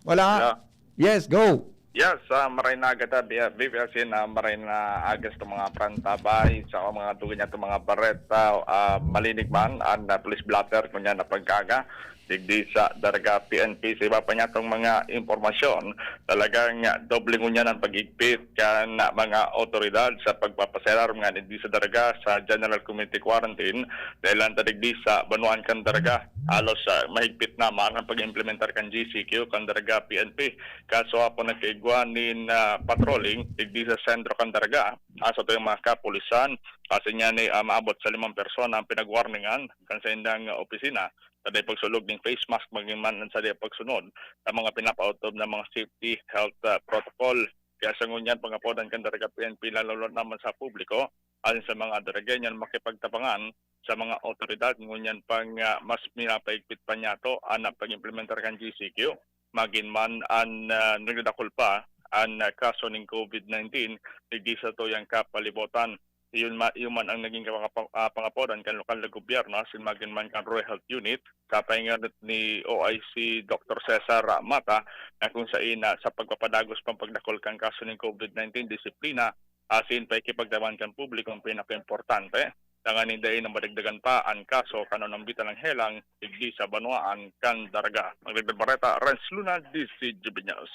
Wala. Yes, go. Yes, maray na agad BPSin maray na agas to mga prantabay sa mga tugin niya to mga bareta malinig man ang police blotter kunya na pagkaga digdi sa Daraga PNP sa iba pa niya tong mga impormasyon talagang doble ngunya ng pagigpit kan mga otoridad sa pagpapaselar nga digdi sa Daraga sa General Community Quarantine dahil ang digdi sa Banuan kan Daraga alos mahigpit naman ang pag-implementar kan GCQ kan Daraga PNP kaso po nagkaigwanin patrolling digdi sa sentro kan Daraga aso to yung mga kapulisan kasi niya ni maabot sa 5 persona ang pinagwarningan kan sa indang opisina sa pagsulog ng face mask maging man sa pagsunod sa mga pinapautob na mga safety health protocol. Kaya sa ngunyan pangapodan kan Daraga PNP lalo naman sa publiko alin sa mga Daragenyan makipagtabangan sa mga otoridad ngunyan pang mas minapaigpit pa niya to ang pag-implementar kan GCQ magin man ang nagdadakol pa ang kaso ng COVID-19 digdi sa to yung kapalibutan. Yun man ang naging pangapodan kan lokal na gobyerno sin magin man kan Rural Health Unit sa pahinganit ni OIC Dr. Cesar Mata na kung sa pagpapadagos pang pagdakol kan kaso ng COVID-19 disiplina asin pa ikipagdaman kan publiko ang pinaka-importante dangan hindayin na madagdagan pa ang kaso kanon ng bitan ng helang digdi sa Banuan kan Daraga. Magdagdag bareta Renz Luna DCGB News.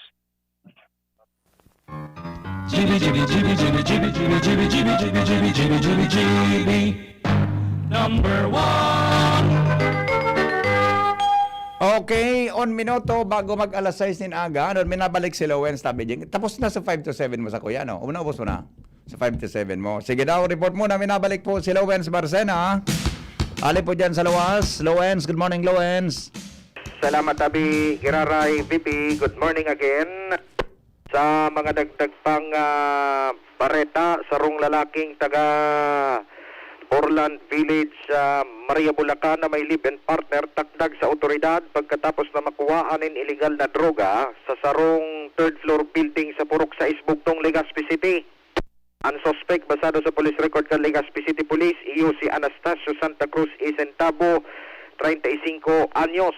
Number 1. Okay, on minuto bago mag alas 6 nin aga, ano, minabalik si Lowen Stabijing. Tapos na sa 5 to 7 mo sa kuya, no? Ubos mo na. Sa 5 to 7 mo. Sige daw, report mo na minabalik po si Lowens Barcena. Ali po dyan sa Luwas. Lowens, good morning Lowens. Salamat Abi Giraray VP. Good morning again. Sa mga dagdag pang bareta, sarong lalaking taga Orland Village, Maria Bulacan na may live-in partner takdag sa otoridad pagkatapos na makuhaan ng illegal na droga sa sarong third floor building sa Purok sa Isbugtong, Legazpi City. Ang suspect basado sa police record kan Legazpi City Police, iyo si Anastasio Santa Cruz Isentabo, 35 anyos.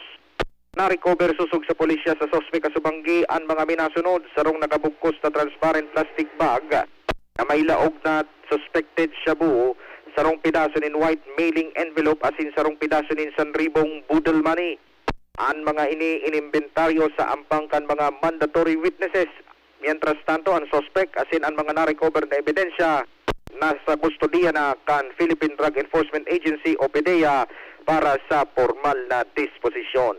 Na-recover susog sa pulisya sa suspect kasubanggi ang mga minasunod sarong nakabukos na transparent plastic bag na may laog na suspected shabu, sarong pidaso nin white mailing envelope asin sarong pidaso nin sanribong budol money. Ang mga inimbentaryo sa ampang kan mga mandatory witnesses. Mientras tanto, ang suspect asin ang mga na-recover na ebidensya nasa kustodiya na kan Philippine Drug Enforcement Agency o PDEA para sa formal na disposisyon.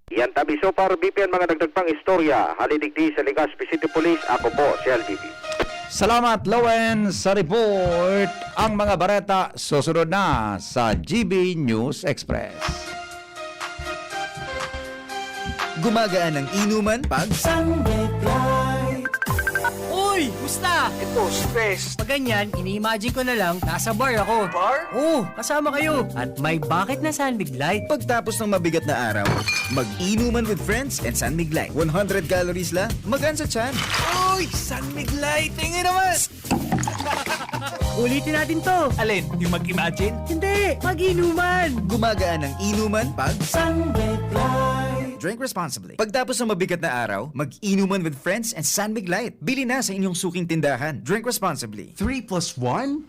Yan tabi so far, BP ang mga dagdag pang istorya. Halidigdi sa Legazpi City Police. Ako po si LBB. Salamat Lowen sa report. Ang mga bareta susunod na sa GB News Express. Gumagaan ang inuman pag Sunday flight. Uy, musta? Ito, stress. Pag ganyan, ini-imagine ko na lang, nasa bar ako. Bar? Oo, kasama kayo. At may bucket na Sunbig Light. Pagtapos ng mabigat na araw, mag-inuman with friends and Sunmig Light. 100 calories lang, magaan sa tiyan. Uy, Sunbig Light! Tingin naman! Ulitin natin to. Alin? Yung mag-imagine? Hindi, mag-inuman. Gumagaan ang inuman pag Sunbig Light. Drink responsibly. Pagtapos ng mabigat na araw, mag-inuman with friends and Sunbig Light. Bili na sa inyong suking tindahan. Drink responsibly. 3+1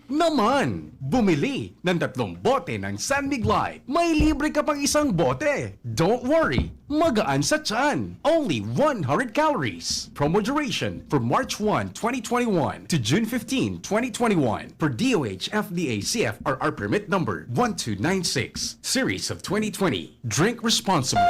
naman. Bumili ng 3 bote ng Sunbig Light. May libre ka pang 1 bote. Don't worry, magaan sa tiyan. Only 100 calories. Promo duration from March 1, 2021 to June 15, 2021 per DOH FDA CFRR permit number 1296, series of 2020. Drink responsibly.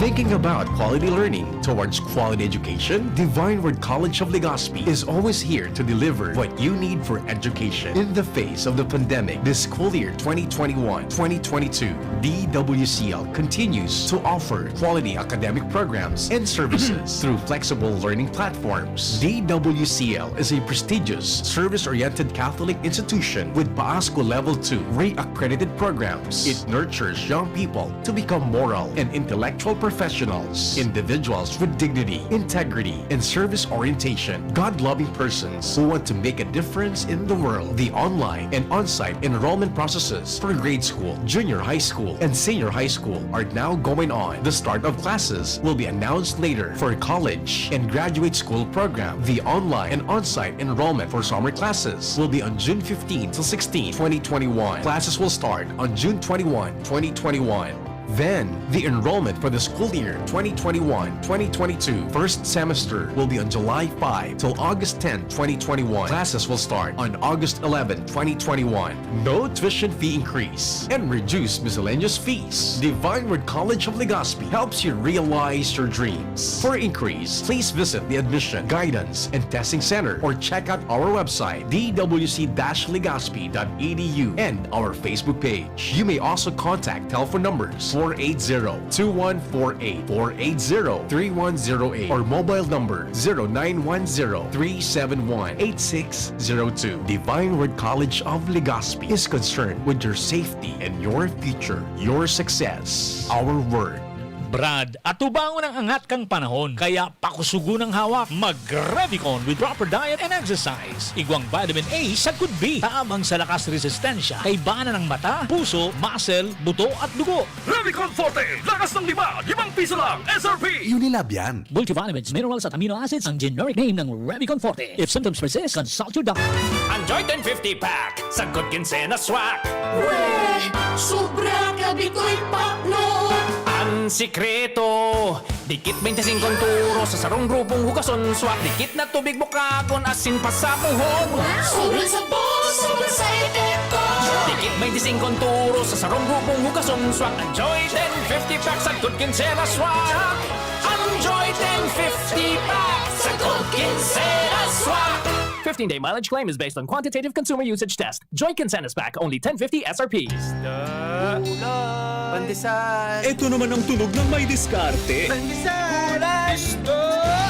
Thinking about quality learning towards quality education? Divine Word College of Legazpi is always here to deliver what you need for education. In the face of the pandemic, this school year 2021-2022, DWCL continues to offer quality academic programs and services through flexible learning platforms. DWCL is a prestigious, service-oriented Catholic institution with PASCO Level 2 rate-accredited programs. It nurtures young people to become moral and intellectual professionals professionals, individuals with dignity, integrity, and service orientation, God-loving persons who want to make a difference in the world. The online and on-site enrollment processes for grade school, junior high school, and senior high school are now going on. The start of classes will be announced later. For college and graduate school program, the online and on-site enrollment for summer classes will be on June 15 to 16, 2021. Classes will start on June 21, 2021. Then, the enrollment for the school year 2021-2022 first semester will be on July 5 till August 10, 2021. Classes will start on August 11, 2021. No tuition fee increase and reduced miscellaneous fees. Divine Word College of Legazpi helps you realize your dreams. For increase, please visit the Admission, Guidance, and Testing Center or check out our website dwc-legazpi.edu and our Facebook page. You may also contact telephone numbers 480-2148, 480-3108, or mobile number 0910-371-8602. Divine Word College of Legazpi is concerned with your safety and your future, your success. Our word. Brad, atubangon ang angat kang panahon, kaya pakusugo ng hawak, mag-Revicon with proper diet and exercise. Igwang vitamin A sa could be, taabang sa lakas resistensya, kay bana ng mata, puso, muscle, buto at dugo. Revicon Forte, lakas ng 5 piso lang, SRP! Unilab yan. Multivitamins, minerals at amino acids ang generic name ng Revicon Forte. If symptoms persist, consult your doctor. Enjoy 1050 pack, sagot Quincena swak. Weh, sobra gabi ko'y pakno. Ang sikreto, dikit 25 turo sa sarong grupong hugason swak. Dikit na tubig bukagon, asin pa sa buhok. Sobra sa boss, sobra sa epekto. Dikit 25 turo sa sarong grupong hugason swak. Enjoy 1050 pack, sagot Quincena swak. Enjoy 1050 pack, sagot Quincena swak. 15-day mileage claim is based on quantitative consumer usage test. Joint Quincenas pack, only 1050 SRPs. Pandesal! Ito naman ang tunog ng may diskarte.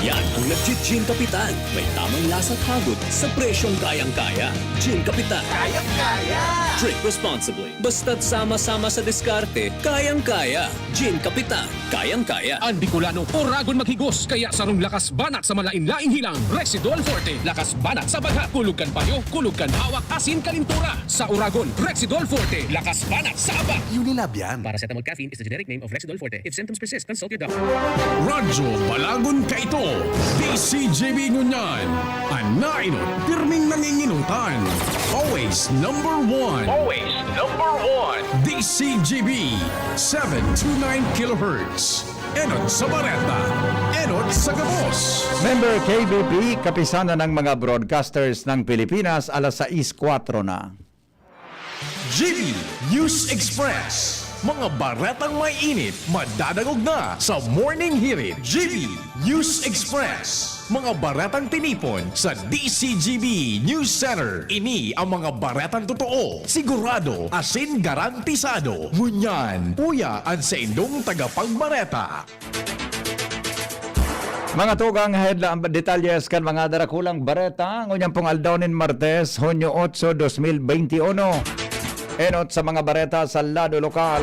Yan ang nag-Gin Kapitan. May tamang lasa at hagod sa presyong kayang-kaya. Gin Kapitan. Kayang-kaya! Drink responsibly. Basta't sama-sama sa diskarte, kayang-kaya. Gin Kapitan. Kayang-kaya. Ang Bicolano, oragon maghigos, kaya sarong lakas banat sa malain-laing hilang. Rexidol Forte, lakas banat sa baga. Kulog kan payo, kulog kan hawak, asin kalintura. Sa oragon, Rexidol Forte, lakas banat sa aba. Unilab yan. Paracetamol caffeine is the generic name of Rexidol Forte. If symptoms persist, consult your doctor. Radyo Balagon Kaito, DCJB Ngunyan, Anainot, pirming nanginginutan. Always number one. Always number one. DCJB, 729 kHz. Enot sa Bareta, Enot sa Gabos. Member KBP, kapisanan ng mga broadcasters ng Pilipinas, alas 6:04 na. GB News Express. Mga baretang may init, madadagog na sa Morning Hirit. GB News Express. Mga baretang tinipon sa DCGB News Center. Ini ang mga baretang totoo, sigurado, asin garantisado. Ngunyan, puya ang sa indong tagapagbareta. Mga tugang headline detalyes kan mga darakulang bareta ngunyang pong aldawnin Martes, Hunyo 8, 2021. Enot sa mga bareta sa lado lokal.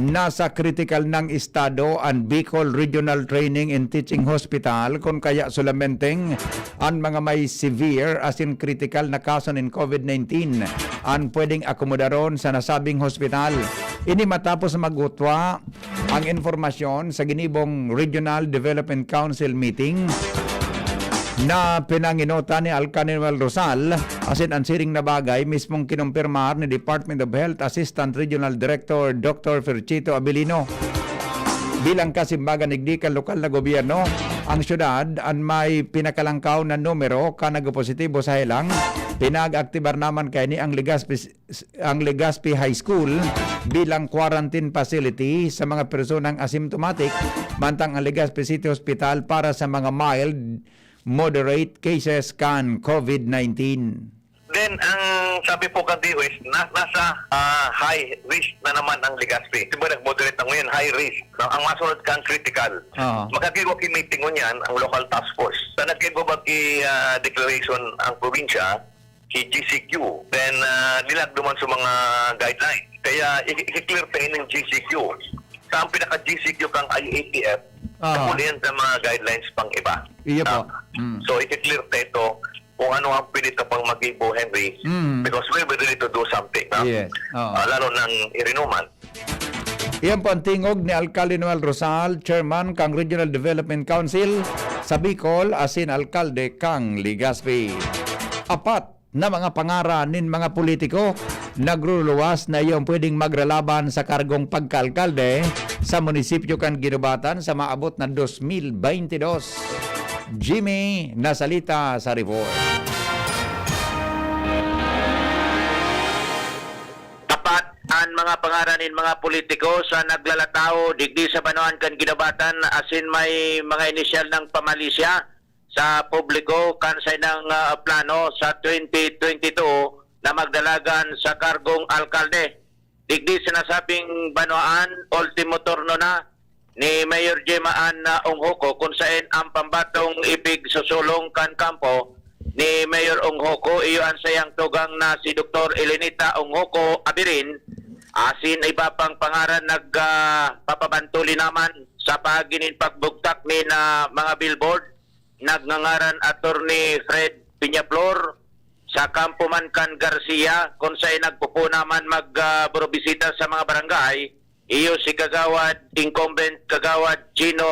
Nasa critical ng estado ang Bicol Regional Training and Teaching Hospital kung kaya solamenteng ang mga may severe as in critical na kaso ng COVID-19 ang pwedeng akomodaron sa nasabing hospital. Ini matapos magutwa ang informasyon sa ginibong Regional Development Council meeting na pinanginota ni Alcanimal Rosal asin ang siring na bagay mismong kinumpirmar ni Department of Health Assistant Regional Director Dr. Ferchito Abilino. Bilang kasimbagan igdikan lokal na gobyerno, ang syudad ang may pinakalangkaw na numero ka nagpositibo sa helang. Pinag-aktibar naman kay ni ang Legazpi High School bilang quarantine facility sa mga personang asymptomatic, mantang ang Legazpi City Hospital para sa mga mild moderate cases kan COVID-19. Then, ang sabi po kanti is nasa high risk na naman ang Legazpi. Diba nag-moderate na ngayon, high risk. Ang masunod kang critical. Magkakiwa meeting mo niyan, ang local task force. Sa nagkiwa declaration ang probinsya, si GCQ. Then, nilag duman sa mga guidelines. Kaya, i-clear pa ng GCQ sa ang pinaka-GCQ kang IATF, Aha. kamulian sa mga guidelines pang iba. Iya po. So, i-clear ito kung ano ang pilit na pang mag-ibo, Henry, because we really to do something. Yes. Oo. Lalo ng irinuman. Iyan po ang tingog ni Alcalde Noel Rosal, Chairman kang Regional Development Council sa Bicol, asin Alcalde kang Legazpi. Apat na mga pangaran nin mga politiko nagruluwas na iyong pwedeng magralaban sa kargong pagkaalkalde sa munisipyo kan Ginubatan sa maabot na 2022. Jimmy nasalita sa report. Tapat ang mga pangaranin mga politiko sa naglalatao digdi sa Banuan kan Ginubatan asin may mga inisyal ng pamalisya sa publiko kansay ng plano sa 2022 na magdalagan sa kargong alkalde. Digdi sinasabing Banuan, ultimo turno na ni Mayor Jemaan Onghoko kung saan ang pambatong ipig susulong kan kampo ni Mayor Onghoko iyo ang sayang tugang na si Dr. Elenita Onghoko Abirin asin iba pang pangaran nagpapabantuli naman sa paginin pagbugtak ni na mga billboard nagngangaran Attorney Fred Piñaflor sa Kampo Mancan Garcia kung saan nagpupo naman magburobisita sa mga barangay. Iyo si Kagawad, incumbent Kagawad Gino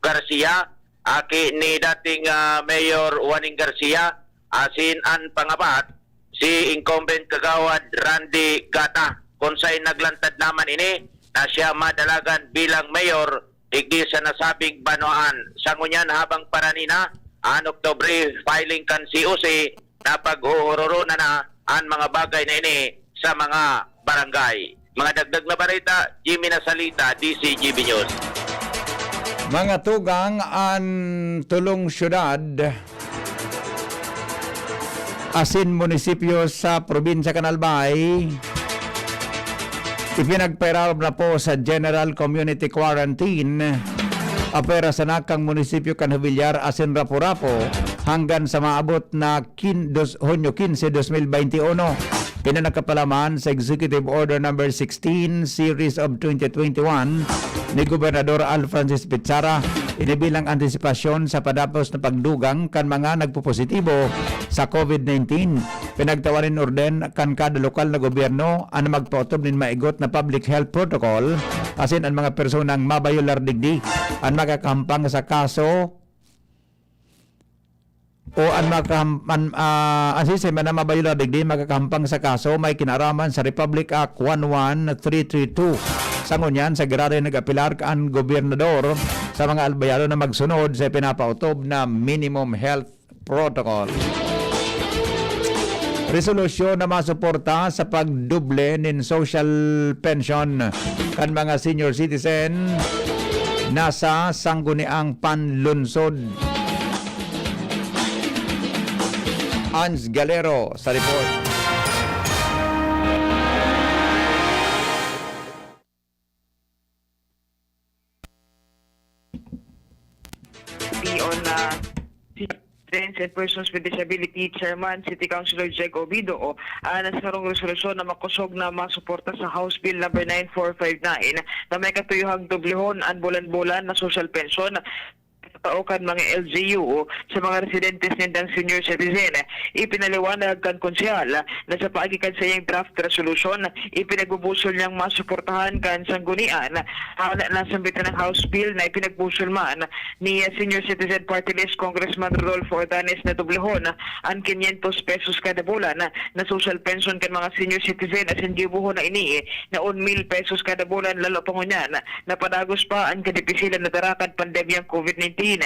Garcia, aki ni dating Mayor Juaning Garcia, asin ang pangapat si incumbent Kagawad Randy Gata kung saan naglantad naman ini na siya madalagan bilang mayor digdi sa nasabing Banuan. Sa ngunyan habang paranina, an Oktobre filing kan COC na pag-uhururo na ang mga bagay na ini sa mga barangay. Mga dagdag na balita, Jimmy Nasalita, DCGB News. Mga tugang ang tulong syudad asin munisipyo sa probinsya Canalbay ipinagperaw na po sa General Community Quarantine apera sa nakang munisipyo kan Villar asin Rapu-Rapu hanggang sa maabot na Hunyo 15, 2021. Pinanakapalaman sa Executive Order Number 16 Series of 2021 ni Gobernador Al Francis Pizarra inibilang antisipasyon sa padapos na pagdugang kan mga nagpupositibo sa COVID-19. Pinagtawarin orden kan kada lokal na gobyerno ang magpautob nin maigot na public health protocol asin ang mga personang mabayular digdi ang makakahampang sa kaso o ang mabayular digdi makakahampang sa kaso may kinaraman sa Republic Act 11332. Sa ngunyan, sa girari nag-apilar ang gobernador sa mga albayado na magsunod sa pinapautob na minimum health protocol. Resolusyon na masuporta sa pagduble nin social pension kan mga senior citizen nasa sangguniang panlunsod. Ans Galero sa report. On Citizens and Persons with Disability Chairman City Councilor Jeg Obido nasarong resolusyon na makusog na masuporta sa House Bill number 9459 na may katuyuhang dublihon ang bulan-bulan na social pension paukan mga LGU sa mga residentes nindang senior citizen. Ipinaliwanag kan konsyal na sa paagikan sa iyang draft resolution, ipinagbubusol niyang masuportahan kan sanggunian na sambitan ng House Bill na ipinagbusol man ni Senior Citizen Party List Congressman Rodolfo Ordanes na dublehon ang 500 pesos kada bulan na social pension kan mga senior citizen as in gibuhon na ini na 1,000 pesos kada bulan lalo pa ngunyan na padagos pa ang kadipisilan na darakad pandemyang COVID-19.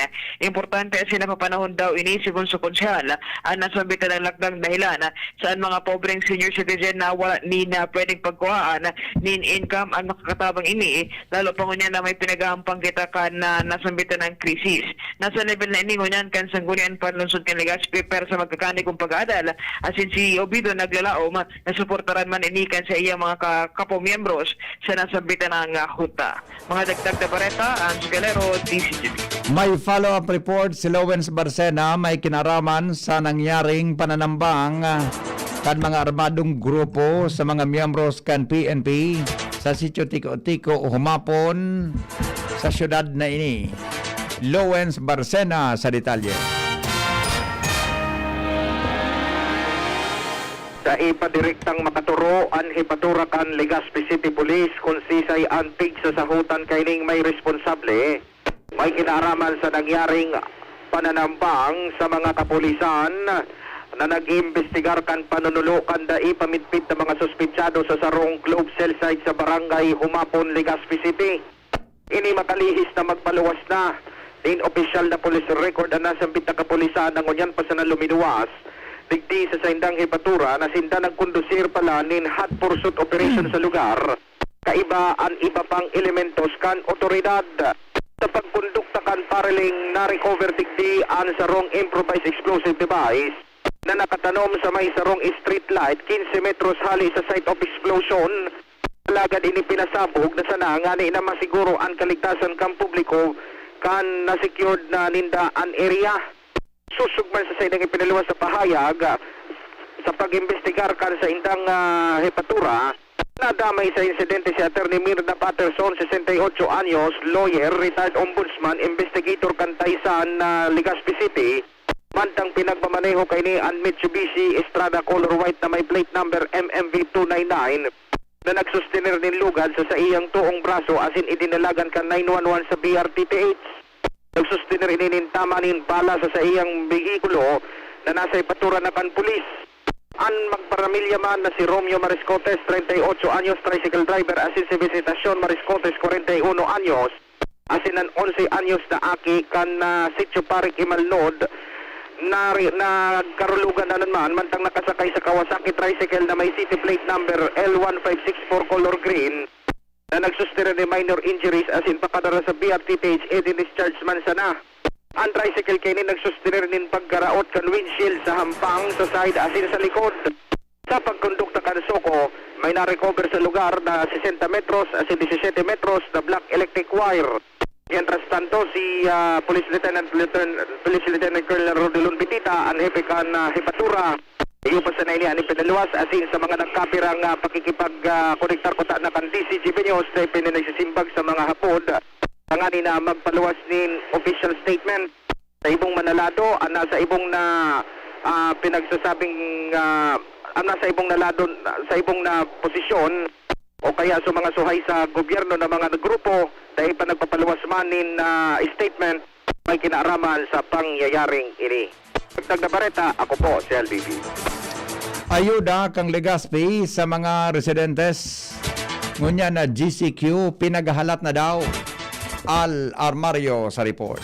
Importante sila papanahon daw ini sigon sa konsyal ang nasabitan ng lakdang dahilan saan mga pobreng senior citizen na wala ni na pwedeng pagkuhaan nin income ang makakatabang ini lalo pa ngunyan na may pinagahampang kita kan na nasabitan ng krisis. Nasa level na ini ngunyan kan sanggunian panlunsod kan Legazpi pero sa magkakani kong pag-aadal asin si Obido naglalaom na suportaran man ini kan sa iya mga kapomiyembros sa nasabitan ng huta. Mga dagdag na bareta ang Galero, DCGB. May follow-up report si Lowens Barcena may kinaraman sa nangyaring pananambang kan mga armadong grupo sa mga miyembros kan PNP sa sitio Tiko-Tiko humapon sa syudad na ini. Lowens Barcena sa detalye. Sa ipadirektang makaturo ang hipatura kan Legazpi City Police kung sisay antig sa sahutan kaining may responsable. May kinaaraman sa nangyaring pananambang sa mga kapulisan na nag-iimbestigar kan panunulukan da ipamitpit ng mga suspitsado sa sarong Globe Cell site sa barangay Humapon, Legazpi City. Ini makalihis na magpaluwas na. Din opisyal na police record na nasambit na kapulisan ng unyan pa sa naluminuwas. Digdi sa saindang hipatura na sinda nagkondusir pala nin hot pursuit operation sa lugar. Kaiba ang iba pang elementos kan otoridad. Sa pagkondukta kan pareling na-recover digdi ang sarong improvised explosive device na nakatanom sa may sarong street light 15 metros hali sa site of explosion. Alagad ini pinasabog na sana nga na masiguro ang kaligtasan kang publiko kan na-secured na ninda ang area. Susugman sa saindang ipinaluwas sa pahayag sa pag-imbestigar kan sa indang hipatura. Nadamay sa insidente si Attorney Mirna Patterson, 68 anyos, lawyer, retired ombudsman, investigator kan Taysan, Legazpi City. Mantang pinagmamaneho kay ni ang Mitsubishi Estrada color white na may plate number MMV299 na nagsustener nin lugad sa iyang tuong braso asin idinalagan kan 911 sa BRTTH. Nagsustener inintama nin bala sa iyang bihikulo na nasa ipatura na kan pulis. Ang magparamilya man na si Romeo Mariscotes, 38 anyos, tricycle driver, asin si Visitacion Mariscotes, 41 anyos, asin ang 11 anyos na aki kan Sitio Parik Imalnod, na karulugan na naman, mantang nakasakay sa Kawasaki tricycle na may city plate number L1564 color green, na nagsustener ni minor injuries asin pakadara sa BRTTH discharge man sana. Ang tricycle kini nagsustener nin paggaraot kan windshield sa hampang sa side asin sa likod. Sa pagkondukta kan Soko, may na-recover sa lugar na 60 metros asin 17 metros na black electric wire. Mientras tanto, si Police Lieutenant Colonel Rodilon Bitita, ang hepe kan hipatura, iyo pa sa naili ang ipinaluwas asin sa mga nagkapirang pakikipag-konektar ko na kan DCGP News na ipinanagsisimbag sa mga hapod. Tangani na magpaluwas nin official statement sa ibong manalado, ang nasa ibong na pinagsasabing ang nasa ibong nalado, sa ibong na posisyon o kaya sa mga suhay sa gobyerno na mga grupo dahil pa nagpapaluwas man nin statement may kinaaraman sa pangyayaring ini. Dagdag na bareta, ako po si LBB. Ayuda kang Legazpi sa mga residentes. Ngunya na GCQ pinagahalat na daw. Al Armario sa report.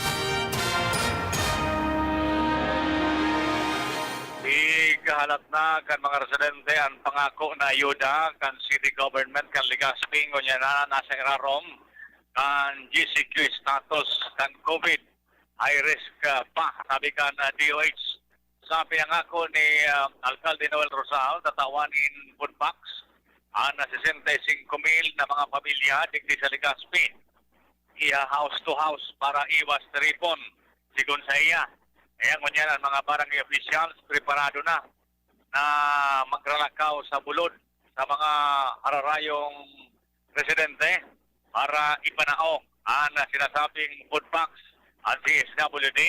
Igahalat na kan mga residente ang pangako na ayuda kan city government kan Legazpi ngunya na nasa irarom kan GCQ status kan COVID high risk pa sabi kan DOH. Sa pinangako ni Alcalde Noel Rosal tatawanin food box ang 65,000 na mga pamilya digdi sa Legazpi. Iya house to house para iwas tripon sigon sa iya. Kaya ngunyan ang mga barangay officials preparado na magralakaw sa bulod sa mga hararayong residente para ipanao ang sinasabing food box ang CSWD.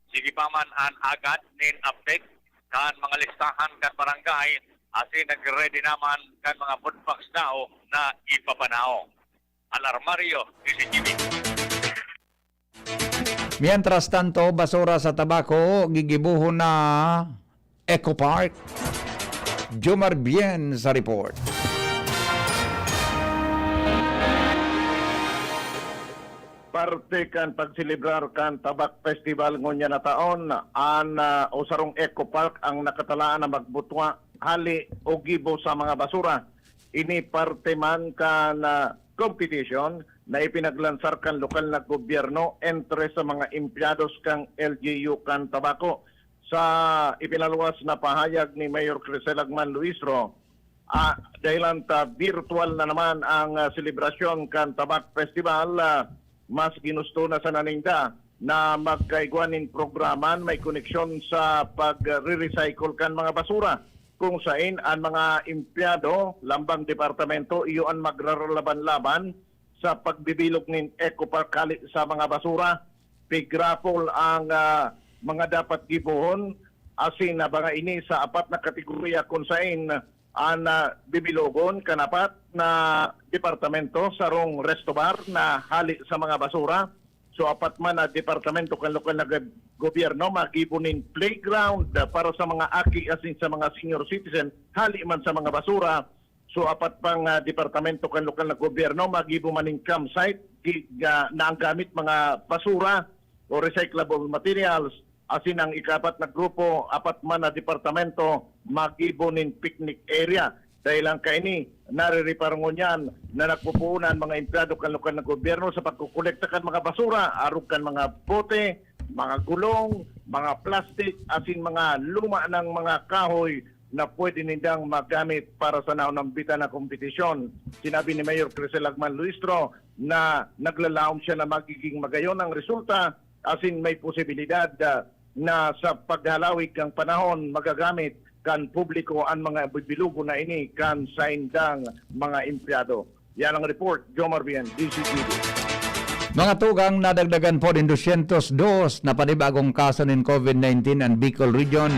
Sige pa man ang agad nin update kan mga listahan kan barangay asin nag-ready naman kan mga food box daw na ipapanao. Alarmario, DCGB. Mientras tanto, basura sa tabako, gigibuho na Eco Park. Jomar Bien sa report. Parte kan pagsilibrar kan Tabak Festival ngunya na taon, ang Osarong Eco Park ang nakatalaan na magbutwa hali o gibo sa mga basura. Ini parte man kan competition na ipinaglansar kan lokal na gobyerno entre sa mga empleados kang LGU kan Tabako. Sa ipinaluwas na pahayag ni Mayor Crisel Agman Luisro, dahilan virtual na naman ang selebrasyon kan Tabak Festival, mas ginusto na sa naninda na magkaigwanin programan may koneksyon sa pag-recycle kan mga basura. kung saan ang mga empleyado, lambang departamento, iyon magraralaban-laban sa pagbibilog ng eco-park sa mga basura. Pigrapol ang mga dapat gibuhon asin na mga ini sa apat na kategorya kung saan ang bibilogon kanapat na departamento sarong resto bar na hali sa mga basura. So apat man na departamento kan lokal na gobyerno magibunin playground para sa mga aki asin sa mga senior citizen hali man sa mga basura. So apat pang departamento kan lokal na gobyerno magibo maning campsite na ang gamit mga basura o recyclable materials. Asin ang ikapat na grupo, apat man na departamento magibunin picnic area. Dahil lang kaini, naririparangon yan na nagpupunan mga empleyado kan lokal na gobyerno sa pagkukolekta kan mga basura, arog kan mga bote, mga gulong, mga plastic, asin mga luma ng mga kahoy na pwede nindang magamit para sa naunambitan na kompetisyon. Sinabi ni Mayor Crisel Agman Luistro na naglalaom siya na magiging magayon ang resulta, asin may posibilidad na sa paghalawig ng panahon magagamit kan publiko ang mga bibilugo na ini kan sa indang mga empleyado. Yan ang report, Jomar Bien, DCTV. Mga tugang, nadagdagan po din 202 na panibagong kaso ng COVID-19 ang Bicol Region.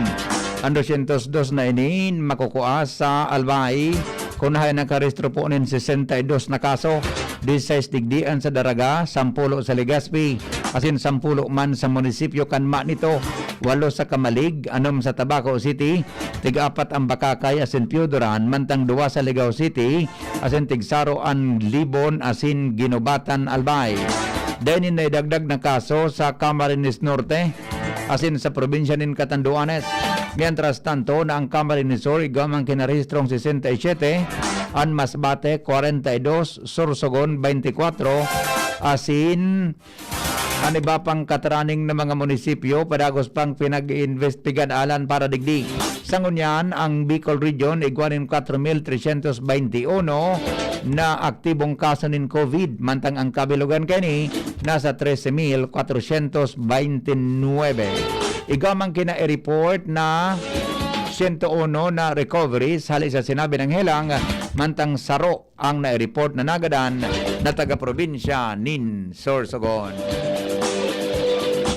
Ang 202 na ini makukuha sa Albay. Kunahan nakarehistro po ng 62 na kaso. 16 digdian sa Daraga, 10 sa Legazpi, asin 10 man sa munisipyo kanma nito, 8 sa Kamalig, 6 sa Tabaco City, 4 ang Bakakay asin Piudoran, mantang 2 sa Ligao City, asin 10 ang Libon asin Ginobatan Albay. Dahil na idagdag na kaso sa Camarines Norte, asin sa probinsya ng Catanduanes. Mientras tanto na ang Camarines Sur igamang kinarehistrong 67, ang Masbate 42, Sorsogon 24, asin ang iba pang kataraning na mga munisipyo padagos pang pinag-iimbestigan alan para digdi. Sangunyan ang Bicol Region igwanin 4,321 na aktibong kaso ng COVID, mantang ang kabilugan kani nasa 13,429. Igamang kina-report na 101 na recoveries hali sa sinabi ng Helang, mantang saro ang na-report na nagadan na taga-probinsya nin Sorsogon.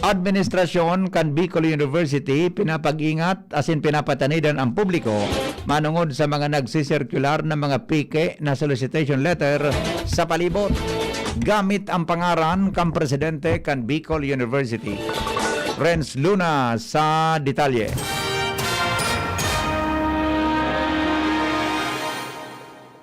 Administrasyon kan Bicol University pinapag-ingat asin pinapatanidan ang publiko manungod sa mga nagsisirkular na mga pike na solicitation letter sa palibot. Gamit ang pangaran kan presidente kan Bicol University. Renz Luna sa detalye.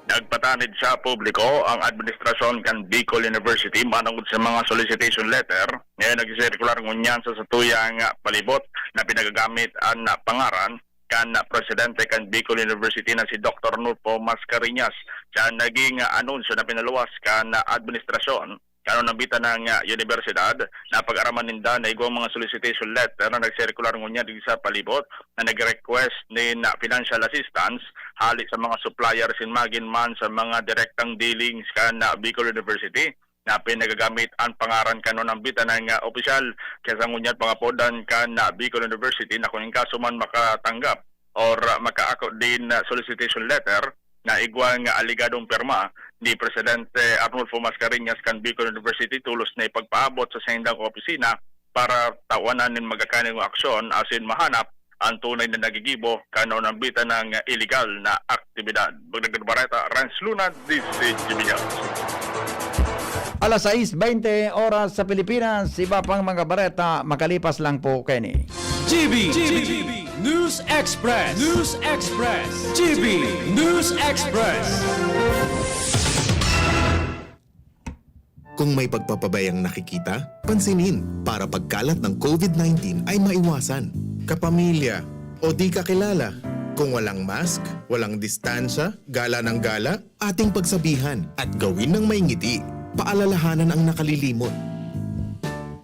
Nagpatanid sa publiko ang administrasyon kan Bicol University manungod sa mga solicitation letter. Ngayon nagsisirkular ngunyan sa satuyang palibot na pinagagamit ang pangaran kan presidente kan Bicol University na si Dr. Nulfo Mascareñas. Siya naging anunsyo na pinaluwas kan administrasyon kano nabitan ng universidad na pag-araman ninda na igwang mga solicitation letter na nagsirkular ngunyan sa palibot na nag-request ni financial assistance hali sa mga suppliers in magin man sa mga direktang dealings kan Bicol University na pinagagamit ang pangaran kano nabitan ng opisyal kaysa ngunyan pangapodan kan Bicol University na kung kaso man makatanggap or makaako din solicitation letter na igwang aligadong pirma ni Presidente Arnulfo Mascareñas kan Bicol University tulos na ipagpaabot sa sendang opisina para tawanan ng magakaning aksyon asin mahanap ang tunay na nagigibo kano nambitan ng illegal na aktibidad. Bagdagdag Bareta, Renz Luna, DCTV. Alas 6:20 oras sa Pilipinas, iba pang mga bareta makalipas lang po kini. GB News Express. GB News Express. Kung may pagpapabayang nakikita, pansinin para pagkalat ng COVID-19 ay maiwasan. Kapamilya o di kakilala, kung walang mask, walang distansya, gala ng gala, ating pagsabihan at gawin ng may ngiti. Paalalahanan ang nakalilimot.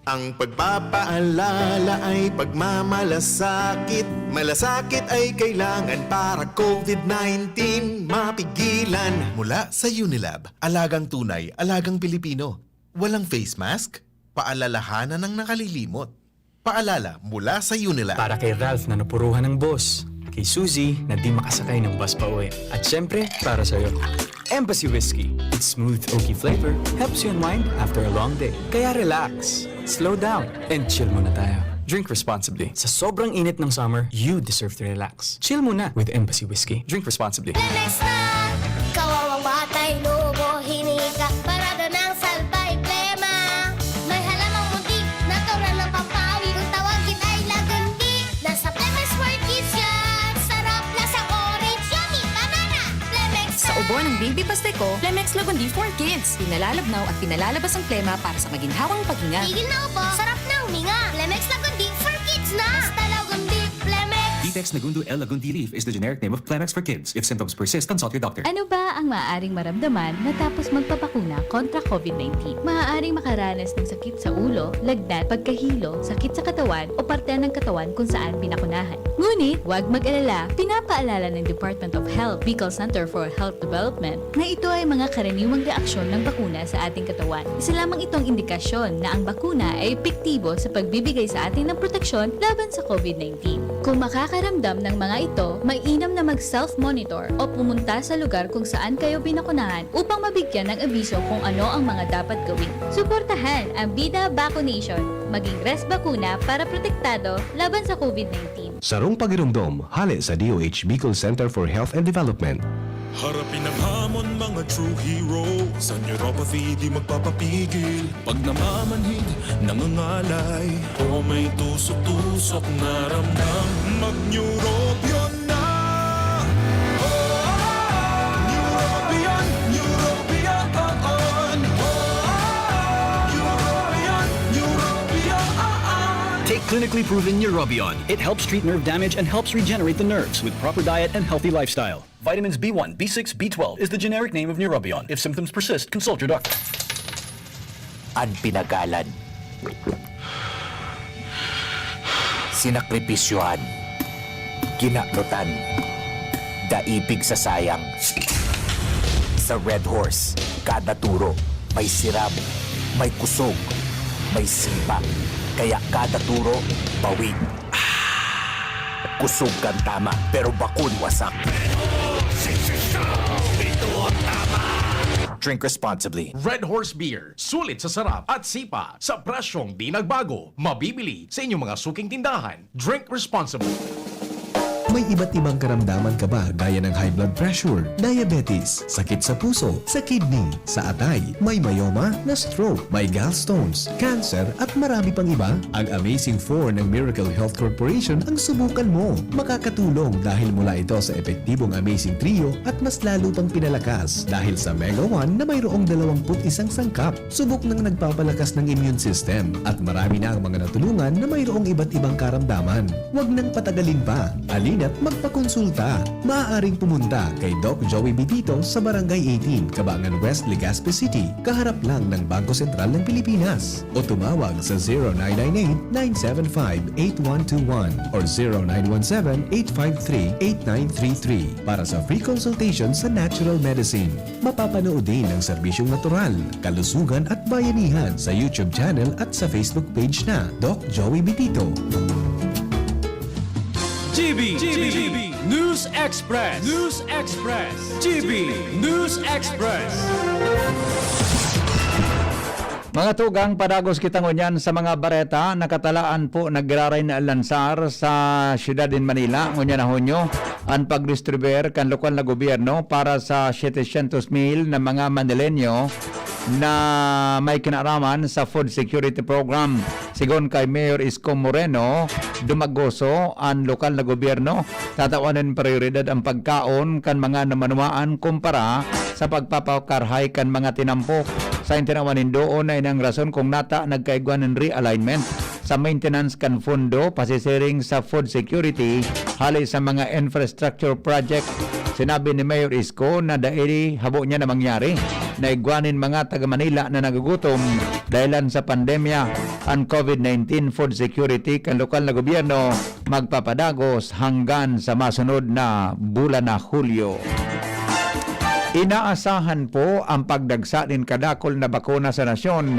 Ang pagpapaalala ay pagmamalasakit. Malasakit ay kailangan para COVID-19 mapigilan. Mula sa Unilab, alagang tunay, alagang Pilipino. Walang face mask? Paalalahanan ng nakalilimot. Paalala mula sa Unilab. Para kay Ralph na napuruhan ng boss. kay Suzy na di makasakay ng bus pa uwi. At syempre, para sa'yo, Embassy Whiskey. Its smooth, oaky flavor helps you unwind after a long day. Kaya relax, slow down, and chill muna tayo. Drink responsibly. Sa sobrang init ng summer, you deserve to relax. Chill muna with Embassy Whiskey. Drink responsibly. Lemex na! Kawawang batay, lubo, hinika, parada ng salbay, plema. May halamang muntik, natural ng pampawi, kung tawagin ay lagandi. Nasa Lemex for Kids yan! Sarap, lasang orange, yummy, banana! Lemex Sa ubo ng baby pasteko, Lemex Lagundi for Kids. Pinalalabnaw at pinalalabas ang plema para sa maginhawang paghinga. Tigil na upo, sarap na huminga. Lemex Lagundi for Kids na! Basta Lagundi, Lemex! Detex Nagundu L. Lagundi Leaf is the generic name of Plemex for kids. If symptoms persist, consult your doctor. Ano ba ang maaaring maramdaman matapos magpapakuna kontra COVID-19? Maaaring makaranas ng sakit sa ulo, lagnat, pagkahilo, sakit sa katawan o parte ng katawan kung saan pinakunahan. Ngunit, huwag mag-alala. Pinapaalala ng Department of Health, Bicol Center for Health Development, na ito ay mga karaniwang reaksyon ng bakuna sa ating katawan. Isa lamang itong indikasyon na ang bakuna ay epektibo sa pagbibigay sa atin ng proteksyon laban sa COVID-19. Kung makakaramdam ng mga ito, mainam na mag-self-monitor o pumunta sa lugar kung saan kayo binakunahan upang mabigyan ng abiso kung ano ang mga dapat gawin. Suportahan ang Bida Vaccination. Maging rest bakuna para protektado laban sa COVID-19. Sarong pagirumdom, hali sa DOH Bicol Center for Health and Development. Harapin ang hamon mga true hero. Sa neuropathy di magpapapigil. Pag namamanhid, nangangalay o may tusok-tusok na ramdam, mag-Neurobion na. Neurobion, Neurobion on. Neurobion, Neurobion. Take clinically proven Neurobion. It helps treat nerve damage and helps regenerate the nerves with proper diet and healthy lifestyle. Vitamins B1, B6, B12 is the generic name of Neurobion. If symptoms persist, consult your doctor. Ang pinagalan. Sinakripisyohan. Kinaklutan. Daipig sa sayang. Sa Red Horse, kada turo, may sirab, may kusog, may sipa. Kaya kada turo, bawi. Kusog kan tama, pero bakun wasak. Drink responsibly. Red Horse Beer, sulit sa sarap at sipa sa presyong di nagbago. Mabibili sa inyong mga suking tindahan. Drink responsibly. May iba't ibang karamdaman ka ba gaya ng high blood pressure, diabetes, sakit sa puso, sa kidney, sa atay, may myoma, na stroke, may gallstones, cancer at marami pang iba? Ang Amazing 4 ng Miracle Health Corporation ang subukan mo. Makakatulong dahil mula ito sa epektibong Amazing Trio at mas lalo pang pinalakas dahil sa Mega 1 na mayroong 21 sangkap. Subok ng nagpapalakas ng immune system at marami na ang mga natulungan na mayroong iba't ibang karamdaman. Huwag nang patagalin pa. Alina at magpakonsulta. Maaaring pumunta kay Doc Joey Bitito sa Barangay 18, Cabangan West, Legazpi City, kaharap lang ng Bangko Sentral ng Pilipinas. O tumawag sa 0998-975-8121 or 0917-853-8933 para sa free consultation sa natural medicine. Mapapanood din ang serbisyong natural, kalusugan at bayanihan sa YouTube channel at sa Facebook page na Doc Joey Bitito. GB News Express. News Express. GB News Express. Mga tugang, padagos kita ngunyan sa mga bareta, nakatalaan po nagraray na lansar sa siyudad in Manila, ngunyan na hunyo, ang pagdistribuer kan lokal na gobyerno para sa 700,000 na mga Manileño na may kinaraman sa food security program. Sigon kay Mayor Isko Moreno, dumagoso ang lokal na gobyerno, tatawanan prioridad ang pagkaon kan mga namanuaan kumpara sa pagpapakarhay kan mga tinampok. Sa tinawanin doon na inang rason kung nata nagkaiguan ng realignment sa maintenance kan fundo pasisiring sa food security hali sa mga infrastructure project. Sinabi ni Mayor Isko na dahil habo niya na mangyari na igwanin mga taga Manila na nagugutom dahilan sa pandemya ang COVID-19 food security kan lokal na gobyerno magpapadagos hanggang sa masunod na bulan na Hulyo. Inaasahan po ang pagdagsa din kadakol na bakuna sa nasyon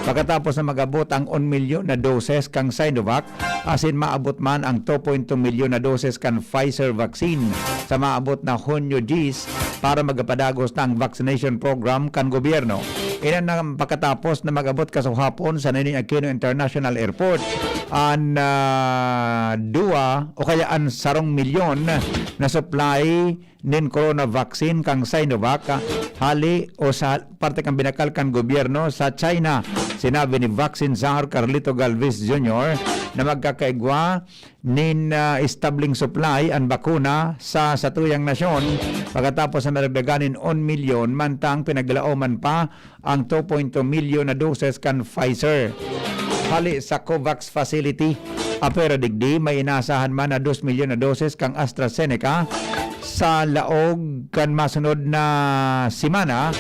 Pagkatapos na magabot ang 1 milyon na doses kang Sinovac, asin maabot man ang 2.2 milyon na doses kan Pfizer vaccine sa maabot na Hunyo 10 para magapadagos na ang vaccination program kan gobyerno. Inan na pagkatapos na magabot kasuhapon sa Ninoy Aquino International Airport ang 2 o kaya ang 0 milyon na supply nin corona vaccine kang Sinovac hali o sa parte kang binakal kan gobyerno sa China. Sinabi ni Vaccine Czar Carlito Galvez Jr. na magkakaigwa nin establing supply ang bakuna sa tuyang nasyon pagkatapos na maragdaganin 1 milyon mantang pinaglaoman pa ang 2.2 milyon na doses kan Pfizer. Hali sa COVAX facility, apera digdi may inasahan man na 2 milyon na doses kang AstraZeneca sa laog kan masunod na simana.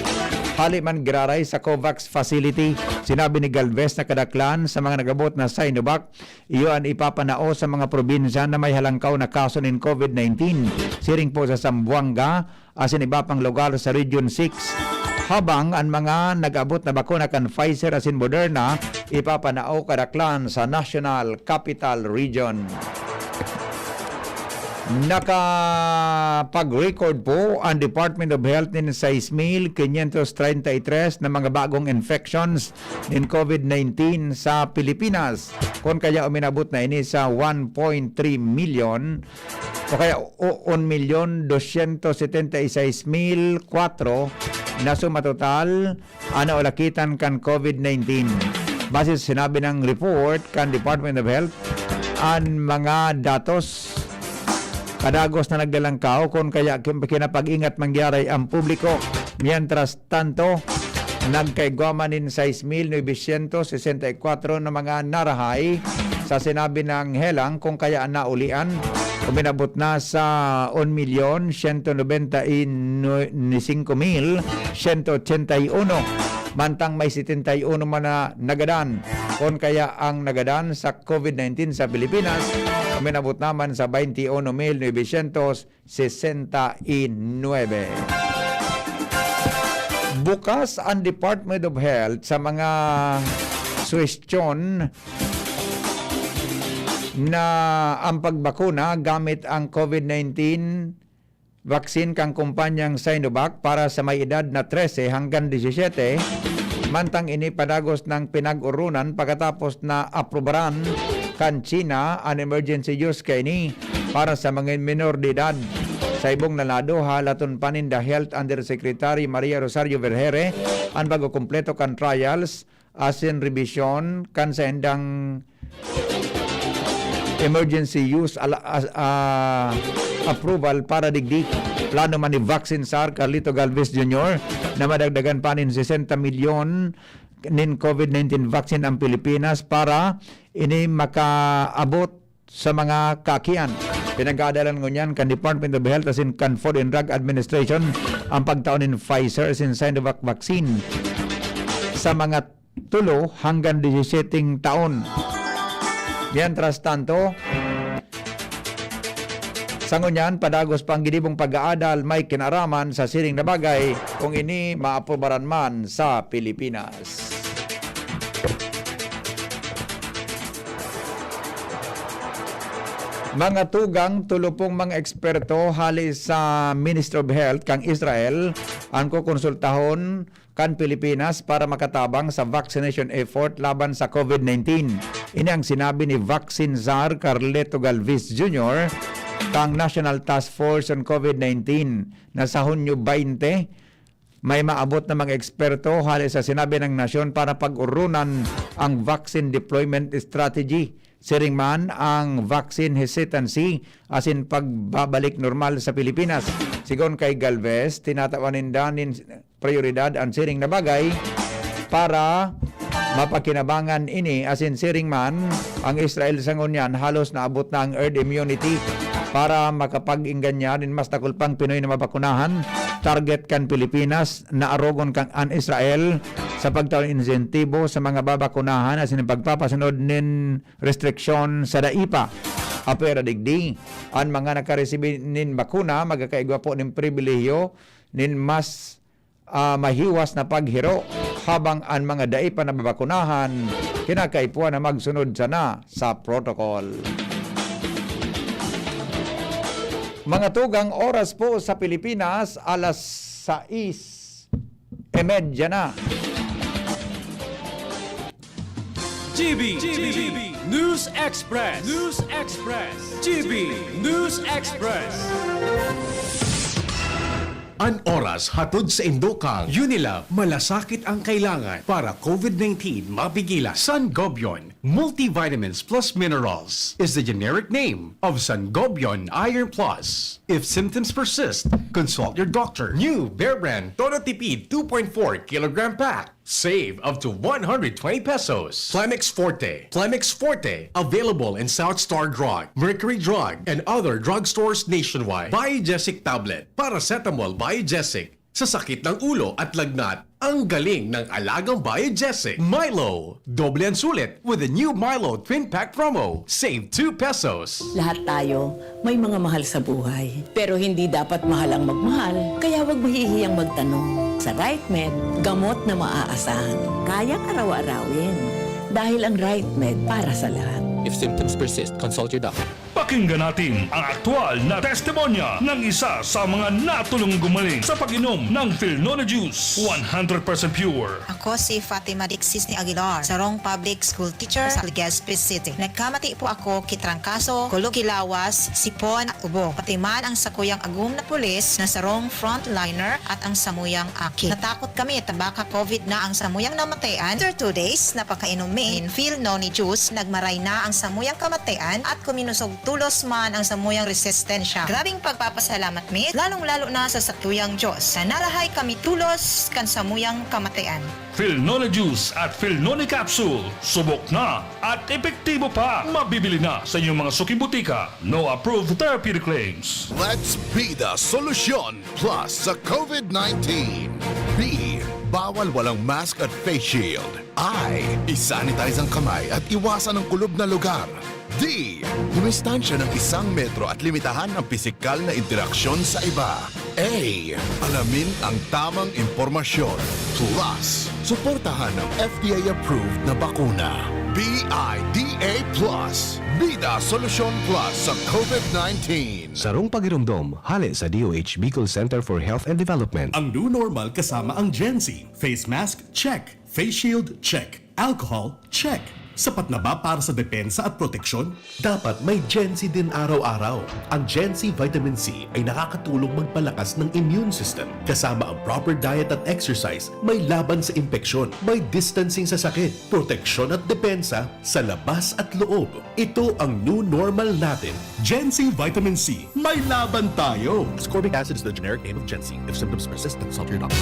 Hali man giraray sa COVAX facility. Sinabi ni Galvez na kadaklan sa mga nagabot na Sinovac, iyon ipapanao sa mga probinsya na may halangkaw na kaso ng COVID-19. Siring po sa Zamboanga, asin iba pang lugar sa Region 6. Habang ang mga nag-abot na bakuna kan Pfizer asin Moderna, ipapanao kadaklan sa National Capital Region. Nakapag-record po ang Department of Health ng 6,533 na mga bagong infections ng COVID-19 sa Pilipinas. Kung kaya uminabot na ini sa 1.3 million o kaya 1,276,004 na suma total ana ulakitan kan COVID-19. Base sa sinabi ng report kan Department of Health, ang mga datos kadagos na nagdalangkaw kung kaya kinapag-ingat mangyaray ang publiko. Mientras tanto, nagkaigwamanin 6,964 na mga narahay sa sinabi ng helang kung kaya naulian. Uminabot na sa 1,195,181. Mantang may 71 man na nagadan. Kung kaya ang nagadan sa COVID-19 sa Pilipinas, uminabot naman sa 21,969. Bukas ang Department of Health sa mga suwestyon na ang pagbakuna gamit ang COVID-19 vaccine kang kumpanyang Sinovac para sa may edad na 13 hanggang 17, mantang ini padagos ng pinag-urunan pagkatapos na aprobaran kan China ang emergency use kini para sa mga minor de edad. Sa ibong nalado, halaton panin the Health Undersecretary Maria Rosario Vergere ang bago-kumpleto kan trials asin revision kan sa endang emergency use approval para digdi. Plano man ni Vaccine Czar Carlito Galvez Jr. na madagdagan panin 60 milyon nin COVID-19 vaccine ang Pilipinas para ini makaabot sa mga kakian. Pinag-aadalan ngunyan kan Department of Health asin kan Food and Drug Administration ang pagtaon in Pfizer asin Sinovac vaccine sa mga 3 hanggang 17 taon. Mientras tanto, sa ngunyan, padagos pang ginibong pag-aadal may kinaraman sa siring na bagay kung ini maaprobaran man sa Pilipinas. Mga tugang tulupong mga eksperto hali sa Ministry of Health kang Israel ang kukonsultahon kan Pilipinas para makatabang sa vaccination effort laban sa COVID-19. Ini ang sinabi ni Vaccine Czar Carlito Galvez Jr. kang National Task Force on COVID-19 na sa Hunyo 20 may maabot na mga eksperto hali sa sinabi ng nasyon para pag-urunan ang vaccine deployment strategy. Siring man ang vaccine hesitancy asin pagbabalik normal sa Pilipinas. Sigon kay Galvez, tinatawanin danin prioridad ang siring na bagay para mapakinabangan ini asin siring man ang Israel sa ngunyan halos naabot na ang herd immunity para makapag-inganya din mas takulpang Pinoy na mabakunahan. Target kan Pilipinas na arogon kang an Israel sa pagtaon insentibo sa mga babakunahan asin pagpapasunod nin restriksyon sa daipa. Apera digdi, ang mga nakaresibi nin bakuna magkakaigwa po nin pribilehiyo nin mas mahiwas na paghiro habang ang mga dai pa nababakunahan kinakaipuan na magsunod sana sa protocol. Mga tugang oras po sa Pilipinas, alas 6:30 na. GB News Express. GB News Express. An oras hatod sa Indokang. Unilab, malasakit ang kailangan para COVID-19 mapigila. Sangobion Multivitamins Plus Minerals is the generic name of Sangobion Iron Plus. If symptoms persist, consult your doctor. New Bear Brand Tonotipid 2.4 kilogram pack. Save up to 120 pesos. Plemex Forte. Available in South Star Drug, Mercury Drug, and other drugstores nationwide. Biogesic Tablet. Paracetamol Biogesic. Sa sakit ng ulo at lagnat, ang galing ng alagang Biogesic. Milo. Doble ang sulit with the new Milo Twin Pack Promo. Save 2 pesos. Lahat tayo may mga mahal sa buhay. Pero hindi dapat mahal ang magmahal. Kaya huwag mahihiyang magtanong. Sa RightMed, gamot na maaasahan. Kayang araw-arawin. Dahil ang RightMed para sa lahat. If symptoms persist, consult your doctor. Pakinggan natin ang aktwal na testimonya ng isa sa mga natulong gumaling sa pag-inom ng Philnona Juice. 100% pure. Ako si Fatima Dixis ni Aguilar, sarong public school teacher sa Legazpi City. Nagkamati po ako kitrangkaso, kulugilawas, sipon at ubo. Pati man ang sakuyang agum na pulis na sarong frontliner at ang samuyang aki. Natakot kami at baka COVID na ang samuyang namatayan. After 2 days, napakainom min Philnona Juice, nagmaray na ang samuyang kamatayan at kuminusog tulos man ang samuyang resistensya. Grabing pagpapasalamat mi, lalong-lalo na sa sakuyang Diyos. Na narahay kami tulos kan samuyang kamatayan. Philnona Juice at Philnona Capsule. Subok na at epektibo pa. Mabibili na sa inyong mga suki-butika. No approved therapeutic claims. Let's be the solution plus sa COVID-19. B. Bawal walang mask at face shield. I. Isanitize ang kamay at iwasan ang kulob na lugar. D. Dumistansya ng 1 metro at limitahan ang pisikal na interaksyon sa iba. A. Alamin ang tamang impormasyon. Plus, suportahan ang FDA-approved na bakuna. BIDA Plus. Bida Solusyon Plus sa COVID-19. Sarong pagirumdom, hali sa DOH Bicol Center for Health and Development. Ang new normal kasama ang Gen-Z. Face mask, check. Face shield, check. Alcohol, check. Sapat na ba para sa depensa at proteksyon? Dapat may Gen-Z din araw-araw. Ang Gen-Z Vitamin C ay nakakatulong magpalakas ng immune system. Kasama ang proper diet at exercise, may laban sa impeksyon, may distancing sa sakit, proteksyon at depensa sa labas at loob. Ito ang new normal natin. Gen-Z Vitamin C. May laban tayo! Ascorbic acid is the generic name of Gen-Z. If symptoms persist, consult your doctor.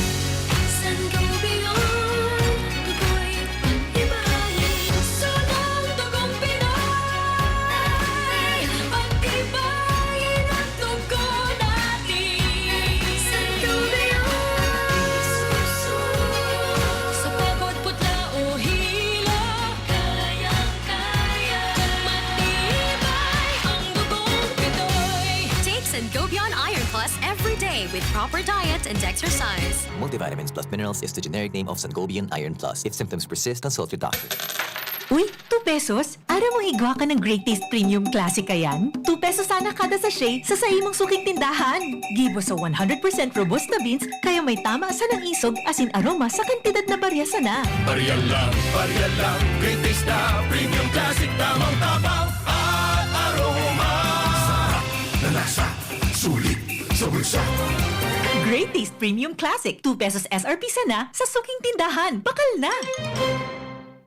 Sangobion Iron Plus every day with proper diet and exercise. Multivitamins Plus Minerals is the generic name of Sangobion Iron Plus. If symptoms persist, consult your doctor. Uy, 2 pesos? Ara mo higwa ka ng Great Taste Premium Classic ayan? 2 pesos sana kada sachet sa imong suking tindahan. Gibo sa 100% robust na beans, kaya may tama sa ng isog asin aroma sa kantidad na barya sana. Barya lang, Great Taste na Premium Classic, tamang tabang at aroma. Sarap na lasa, sulit sa bulsa. Great Taste Premium Classic, 2 pesos SRP sana sa suking tindahan. Bakal na!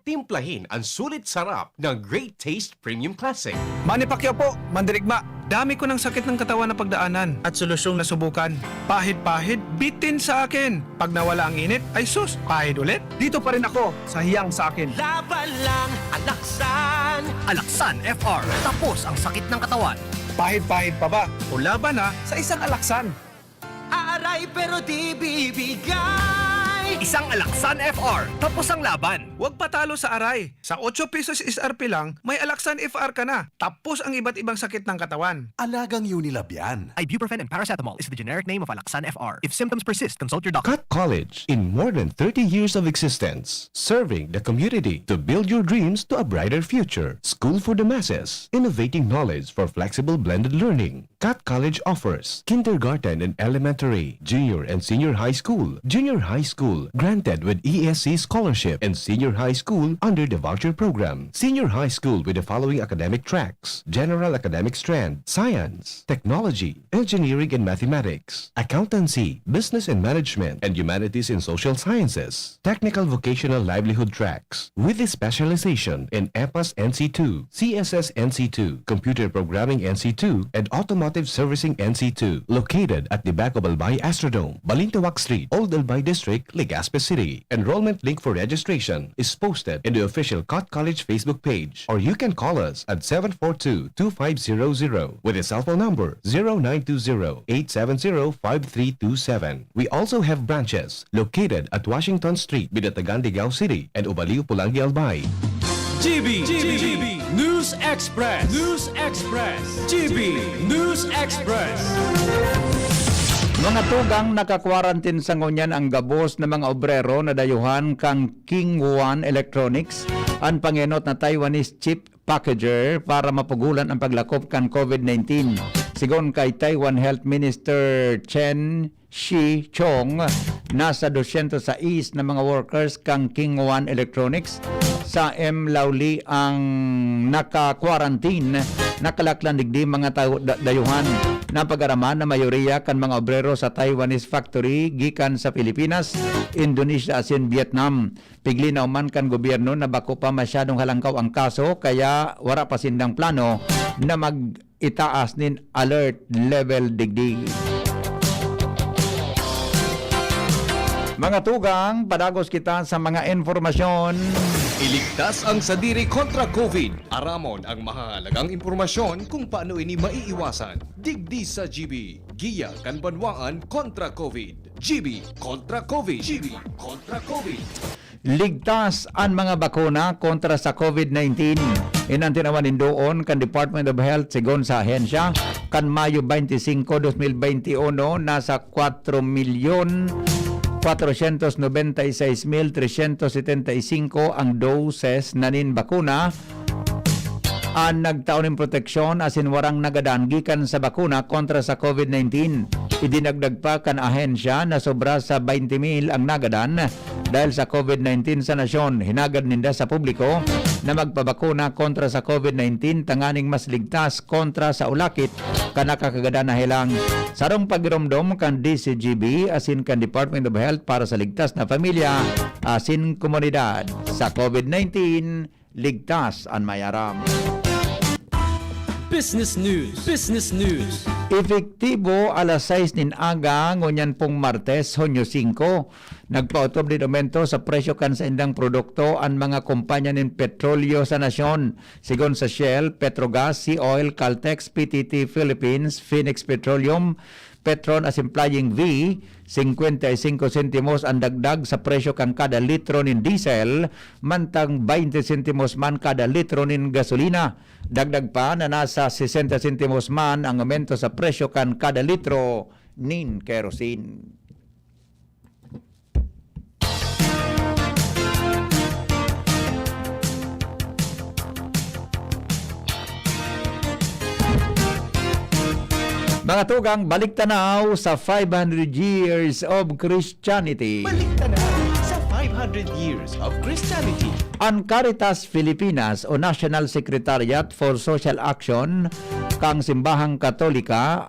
Timplahin ang sulit sarap ng Great Taste Premium Classic. Manny Pacquiao po, Mandirigma. Dami ko ng sakit ng katawan na pagdaanan at solusyong nasubukan. Pahid-pahid, bitin sa akin. Pag nawala ang init, ay sus, pahid ulit. Dito pa rin ako, sa hiyang sa akin. Laban lang, Alaksan! Alaksan FR, tapos ang sakit ng katawan. Pahid-pahid pa ba? O laban na sa isang Alaksan. Aaray pero di bibigay. Aray! Isang Alaksan FR. Tapos ang laban. Huwag patalo sa aray. Sa 8 pesos SRP lang, may Alaksan FR ka na. Tapos ang iba't ibang sakit ng katawan. Alagang Unilab yan. Ibuprofen and paracetamol is the generic name of Alaksan FR. If symptoms persist, consult your doctor. Cut College, in more than 30 years of existence, serving the community to build your dreams to a brighter future. School for the masses, innovating knowledge for flexible blended learning. Cut College offers kindergarten and elementary, junior and senior high school, junior high school, granted with ESC scholarship, and senior high school under the voucher program. Senior high school with the following academic tracks: general academic strand, science, technology, engineering and mathematics, accountancy, business and management, and humanities and social sciences. Technical vocational livelihood tracks with a specialization in EPAS NC2, CSS NC2, computer programming NC2, and automotive servicing NC2. Located at the back of Albay Astrodome, Balintawak Street, Old Albay District, Legazpi City. Enrollment link for registration is posted in the official Cut College Facebook page, or you can call us at 742-2500 with a cell phone number 0920-870-5327. We also have branches located at Washington Street, Binatagan, Ligao City, and Ubaliw, Pulangi, Albay. GB News Express. News Express. GB News Express. Mga tugang nakakwarantin sa ngunyan ang gabos na mga obrero na dayuhan kang King One Electronics, ang pangenot na Taiwanese chip packager para mapugulan ang paglakop kan COVID-19. Sigon kay Taiwan Health Minister Chen Shih-chong, nasa 206 na mga workers kang King One Electronics sa M. Lauli ang naka-quarantine, nakalaklan digdi mga dayuhan. Napagaraman na mayoriya kan mga obrero sa Taiwanese factory gikan sa Pilipinas, Indonesia asin Vietnam. Pigli na uman kan gobyerno na bako pa masyadong halangkaw ang kaso, kaya wala pa sindang plano na mag-itaas nin alert level digdi. Mga tugang, padagos kita sa mga informasyon. Iligtas ang sadiri kontra COVID. Aramon ang mahalagang impormasyon kung paano ini maiiwasan. Digdi sa GB. Giya kan banwaan kontra COVID. GB kontra COVID. GB kontra COVID. Ligtas ang mga bakuna kontra sa COVID-19. Inang tinawanin doon kan Department of Health sigon sa ahensya. Kan Mayo 25, 2021, nasa 4,496,375 ang doses na nin bakuna ang nagtaon ng proteksyon asin warang nagadan gikan sa bakuna kontra sa COVID-19. Idinagdag pa kan ahensya na sobra sa 20,000 ang nagadan dahil sa COVID-19 sa nasyon. Hinagad ninda sa publiko na magpabakuna kontra sa COVID-19 tanganing mas ligtas kontra sa ulakit kanakakagada na hilang. Sarong pagramdom kan DCGB asin kan Department of Health para sa ligtas na pamilya asin komunidad. Sa COVID-19, ligtas ang mayaram. Business News. Business News. Efektibo alas 6 nin aga ngunyan pong Martes, Hunyo 5. Nagpautob din aumento sa presyo kan sa indang produkto ang mga kumpanya nin petrolyo sa nasyon. Sigon sa Shell, Petrogas, Sea Oil, Caltex, PTT Philippines, Phoenix Petroleum, Petron asin Flying V, 55 sentimos ang dagdag sa presyo kang kada litro nin diesel, mantang 20 sentimos man kada litro nin gasolina. Dagdag pa na nasa 60 sentimos man ang aumento sa presyo kan kada litro nin kerosene. Mga tugang, balik tanaw sa 500 years of Christianity. Balik tanaw sa 500 years of Christianity. Ang Caritas Filipinas o National Secretariat for Social Action kang simbahang Katolika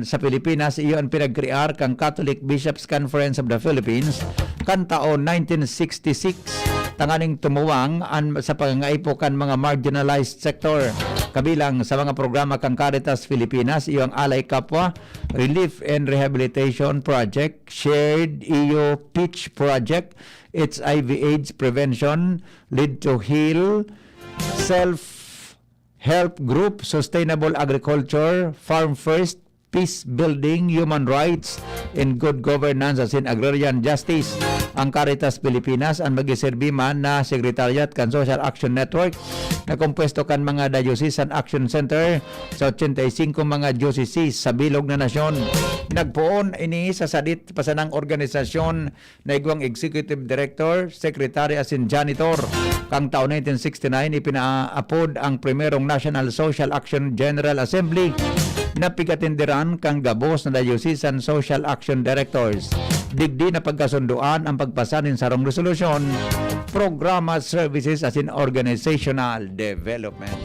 sa Pilipinas iyo ang pinagkrear kang Catholic Bishops Conference of the Philippines kan taon 1966 tanganing tumuwang sa pangangaipo kan mga marginalized sector. Kabilang sa mga programa kang Caritas Filipinas iyo ang Alay Kapwa, Relief and Rehabilitation Project, Shared EU Pitch Project, HIV AIDS Prevention, Lead to Heal, Self-Help Group, Sustainable Agriculture, Farm First, Peace Building, Human Rights, and Good Governance as in Agrarian Justice. ang Caritas Pilipinas ang magiserbi man na sekretariat kan Social Action Network na kumpuesto kan mga Diocesan Action Center sa 85 mga diocese sa bilog na nasyon. Nagpuon ini sa sadit pasanang organisasyon na igwang Executive Director, Secretary asin Janitor. Kang taon 1969 ipinaapod ang primerong National Social Action General Assembly na pigatindiran kang gabos na Diocesan Social Action Directors. Digdi na pagkasunduan ang pagpasanin sa rong resolusyon, programa, services as in organizational development.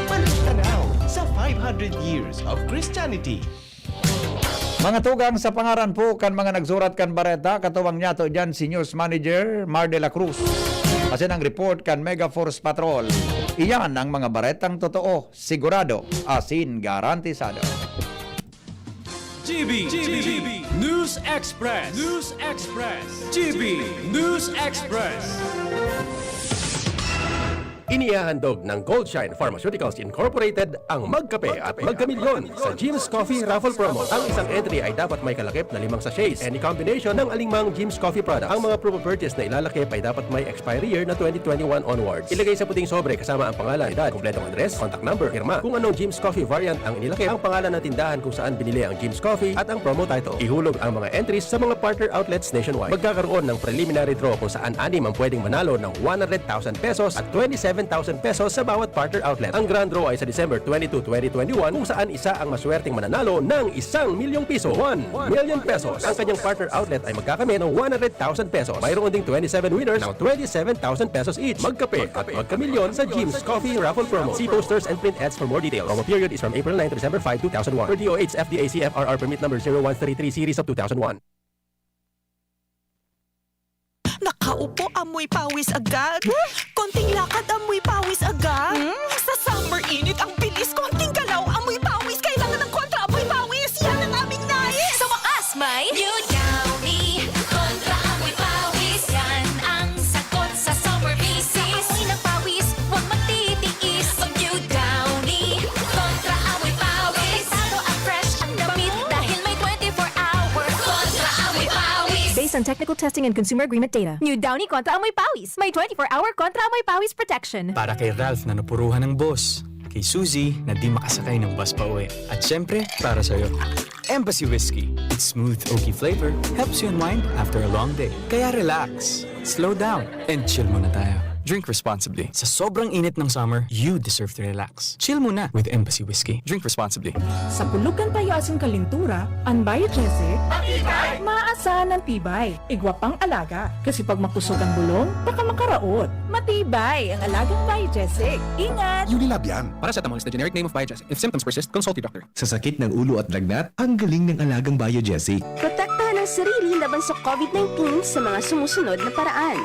Balik tanaw sa 500 years of Christianity. Mga tugang sa pangaran po kan mga nagsurat kan bareta, katuwang niya to dyan si News Manager Mar de la Cruz. Kasi ng report kan Mega Force Patrol. Iyan ang mga baretang totoo, sigurado, asin garantisado. GB News Express. GB News Express. Inihahandog ng Goldshine Pharmaceuticals Incorporated ang Magkape at Magkamilyon sa Jim's Coffee Raffle Promo. Ang isang entry ay dapat may kalakip na 5 sachets. Any combination ng alinmang Jim's Coffee products. Ang mga proof of purchase na ilalakip ay dapat may expiry year na 2021 onwards. Ilagay sa puting sobre kasama ang pangalan, edad, kumpletong address, contact number, firma. Kung anong Jim's Coffee variant ang inilakip, ang pangalan ng tindahan kung saan binili ang Jim's Coffee at ang promo title. Ihulog ang mga entries sa mga partner outlets nationwide. Magkakaroon ng preliminary draw kung saan 6 ang pwedeng manalo ng 100,000 pesos at 27,000 pesos sa bawat partner outlet. Ang grand draw ay sa December 22, 2021 kung saan isa ang maswerteng mananalo ng 1 milyong piso. 1 million pesos. Ang kanyang partner outlet ay magkakamit ng 100,000 pesos. Mayroon ding 27 winners ng 27,000 pesos each. Magkape at magkamilyon sa Jim's Coffee Raffle Promo. See posters and print ads for more details. Promo period is from April 9 to December 5, 2001. Per DOH FDA CFRR permit number 0133 series of 2001. Nakaupo, amoy pawis agad. Konting lakad, amoy pawis agad. Sa summer init, ang bilis. Konting galaw, amoy pawis. Kailangan ng kontra, amoy pawis. Yan ang aming nais. Sa wakas, may New Downy kontra amoy pawis. Yan ang sagot sa summer bisis. Amoy ng pawis, huwag magtitiis. Pag New Downy kontra amoy pawis. Tado at fresh ang damit dahil may 24-hour kontra amoy pawis. Based on technical testing and consumer agreement data. New Downy kontra amoy pawis. May 24-hour kontra amoy pawis protection. Para kay Ralph na napuruhan ng boss. Kay Suzy na di makasakay ng bus pa uwi. At syempre, para sa'yo. Embassy Whiskey. Its smooth, oaky flavor helps you unwind after a long day. Kaya relax, slow down, and chill muna tayo. Drink responsibly. Sa sobrang init ng summer, you deserve to relax. Chill muna with Embassy Whiskey. Drink responsibly. Sa pulugan payo asing kalintura, ang biogesic, maaasahan ng tibay. Igwa pang alaga. Kasi pag makusog ang bulong, baka makaraot. Matibay ang alagang biogesic. Ingat! Unilabian. Paracetamol is the generic name of Biogesic. If symptoms persist, consult your doctor. Sa sakit ng ulo at lagnat, ang galing ng alagang Biogesic. Protektahan ang sarili laban sa COVID-19 sa mga sumusunod na paraan.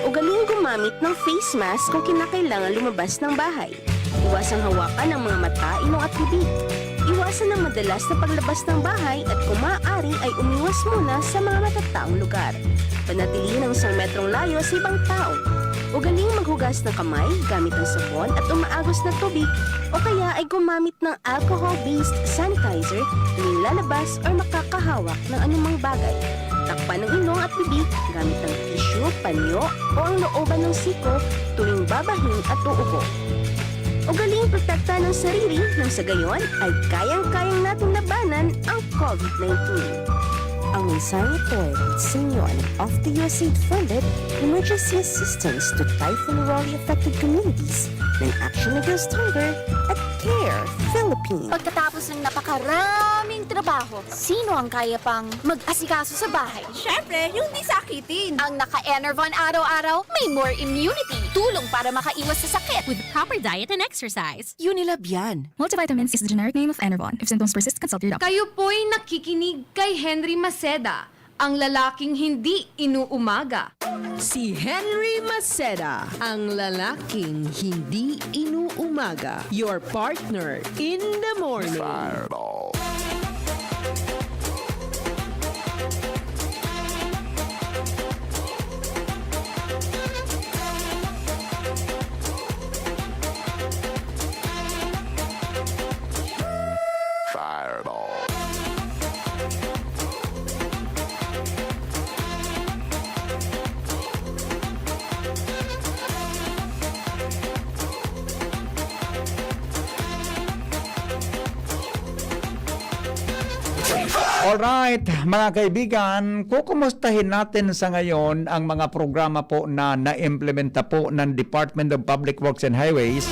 Ugaling gumamit ng face mask kung kinakailangan lumabas ng bahay. Iwasang hawakan ang mga mata, ilong at bibig. Iwasan ang madalas na paglabas ng bahay at kung maaari ay umiwas muna sa mga matataong lugar. Panatilihin ang 1 metrong layo sa ibang tao. Ugaling maghugas ng kamay gamit ang sabon at umaagos na tubig o kaya ay gumamit ng alcohol-based sanitizer tuwing lalabas o makakahawak ng anumang bagay. Takpan ng ilong at bibig gamit ang tissue, panyo o ang looban ng siko tuwing babahin at uubo. Ugaling protektahan ng sarili nang sa gayon ay kayang-kayang natin labanan ang COVID-19. Ang mensaheng ito ay sa inyo ng of the USAID-funded Emergency Assistance to Typhoon Raleigh-affected communities ng Action Against Hunger at CARE Philippines. Pagkatapos ng napakaraming trabaho, sino ang kaya pang mag-asikaso sa bahay? Syempre, yung di sakitin. Ang naka-Enervon araw-araw, may more immunity. Tulong para makaiwas sa sakit. With proper diet and exercise. Unilab yan. Multivitamins is the generic name of Enervon. If symptoms persist, consult your doctor. Kayo po'y nakikinig kay Henry Maceda, ang lalaking hindi inuumaga. Si Henry Maceda, ang lalaking hindi inuumaga. Your partner in the morning. Fireball. Fireball. Alright, mga kaibigan, kukumustahin natin sa ngayon ang mga programa po na na-implementa po ng Department of Public Works and Highways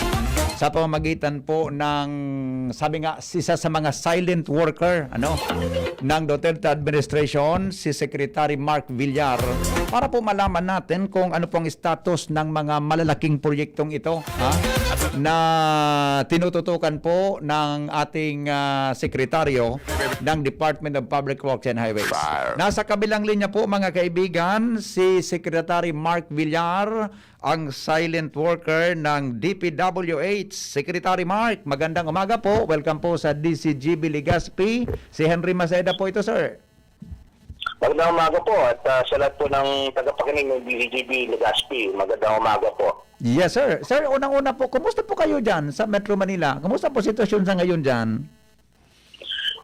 sa pamamagitan po ng, sabi nga, isa sa mga silent worker ng Duterte administration, si Secretary Mark Villar, para po malaman natin kung ano pong status ng mga malalaking proyektong ito na tinututukan po ng ating sekretaryo ng Department of Public Works and Highways. Nasa kabilang linya po, mga kaibigan, si Secretary Mark Villar, ang silent worker ng DPWH. Secretary Mark, magandang umaga po. Welcome po sa DCGB Legazpi. Si Henry Maceda po ito, sir. Magandang umaga po at sa lahat po ng tagapakinig ng DCGB Legazpi. Magandang umaga po. Yes, sir. Sir, unang-una po, kumusta po kayo dyan sa Metro Manila? Kumusta po sitwasyon sa ngayon dyan?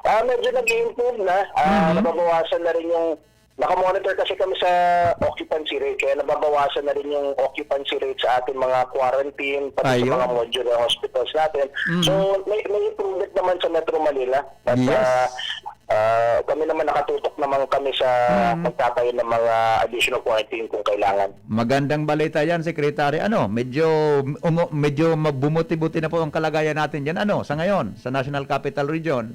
Medyo nag-improve na. Nababawasan na rin yung... Nakamonitor kasi kami sa occupancy rate, kaya nababawasan na rin yung occupancy rate sa ating mga quarantine, pati sa mga modular hospitals natin. So, may improvement naman sa Metro Manila. At kami naman nakatutok naman kami sa pagtatayo ng mga additional quarantine kung kailangan. Magandang balita yan, Secretary. Medyo bumuti-buti na po ang kalagayan natin yan. Sa ngayon, sa National Capital Region.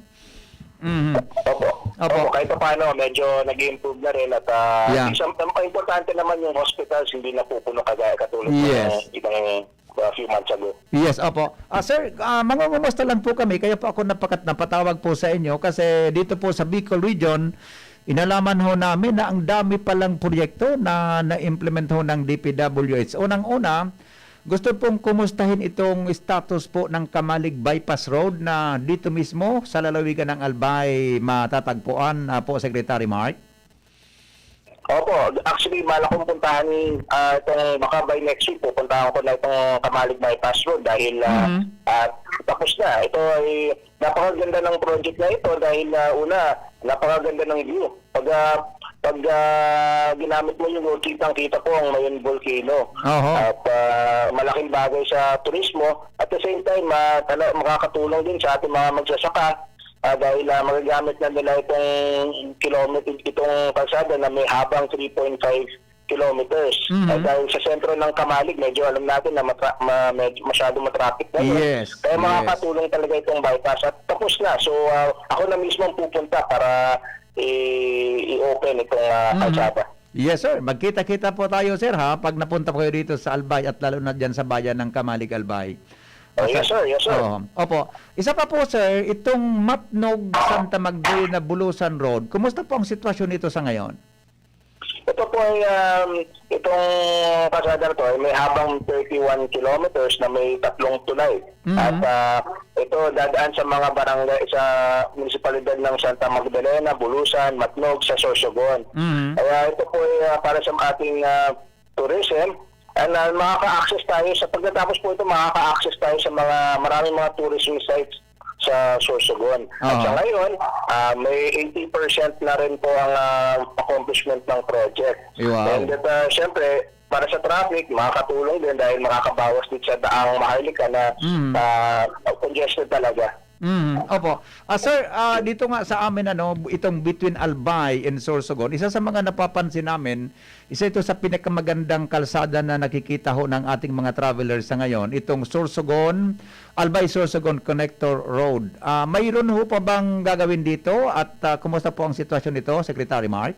Opo, kahit pa paano, medyo nag-improve na rin at importante naman yung hospitals, hindi na pupuno katulad ng ibang few months ago. Yes, opo. Sir, mangungumusta lang po kami, kaya po ako napatawag po sa inyo kasi dito po sa Bicol Region, inalaman ho namin na ang dami palang proyekto na na-implement ho ng DPWH. Unang-una, gusto pong kumustahin itong status po ng Kamalig Bypass Road na dito mismo sa lalawigan ng Albay matatagpuan po, Secretary Mark? Opo, actually malak kong puntahan itong baka by next week pupuntahan ko na itong Kamalig Bypass Road dahil tapos na. Ito ay napakaganda ng project na ito dahil una, napakaganda ng view. Pag ginamit mo yung road, kitang-kita po ang Mayon Volcano. At malaking bagay sa turismo. At the same time, makakatulong din sa ating mga magsasaka dahil magagamit na nila itong kalsada na may habang 3.5 kilometers. Dahil sa sentro ng Kamalig, medyo alam natin na masyado matraffic na yun. Kaya makakatulong talaga itong bypass. At tapos na. So, ako na mismo pupunta para i-open itong kalsada. Yes, sir. Magkita-kita po tayo, sir, pag napunta po kayo dito sa Albay at lalo na dyan sa bayan ng Kamalig, Albay. Yes, sir. Yes, sir. Opo. Isa pa po, sir, itong Matnog Santa Magdalena Bulusan Road, kumusta po ang sitwasyon nito sa ngayon? Ito po ay itong kalsada na ito ay may habang 31 kilometers na may 3 tulay. At ito dadaan sa mga barangay sa munisipalidad ng Santa Magdalena, Bulusan, Matnog, sa Sorsogon. Kaya ito po ay para sa ating tourism. And makaka-access tayo sa pagkatapos po ito, makaka-access tayo sa maraming mga tourism sites sa Sorsogon. At sa ngayon, may 80% na rin po ang accomplishment ng project. And that, syempre, para sa traffic, makakatulong din dahil makakabawas din sa daang Maharlika na congested talaga. Opo. Sir, dito nga sa amin, itong between Albay and Sorsogon, isa sa mga napapansin namin, isa ito sa pinakamagandang kalsada na nakikita ho ng ating mga travelers sa ngayon, itong Sorsogon, Albay-Sorsogon Connector Road. Mayroon ho pa bang gagawin dito at kumusta po ang sitwasyon nito, Secretary Mark?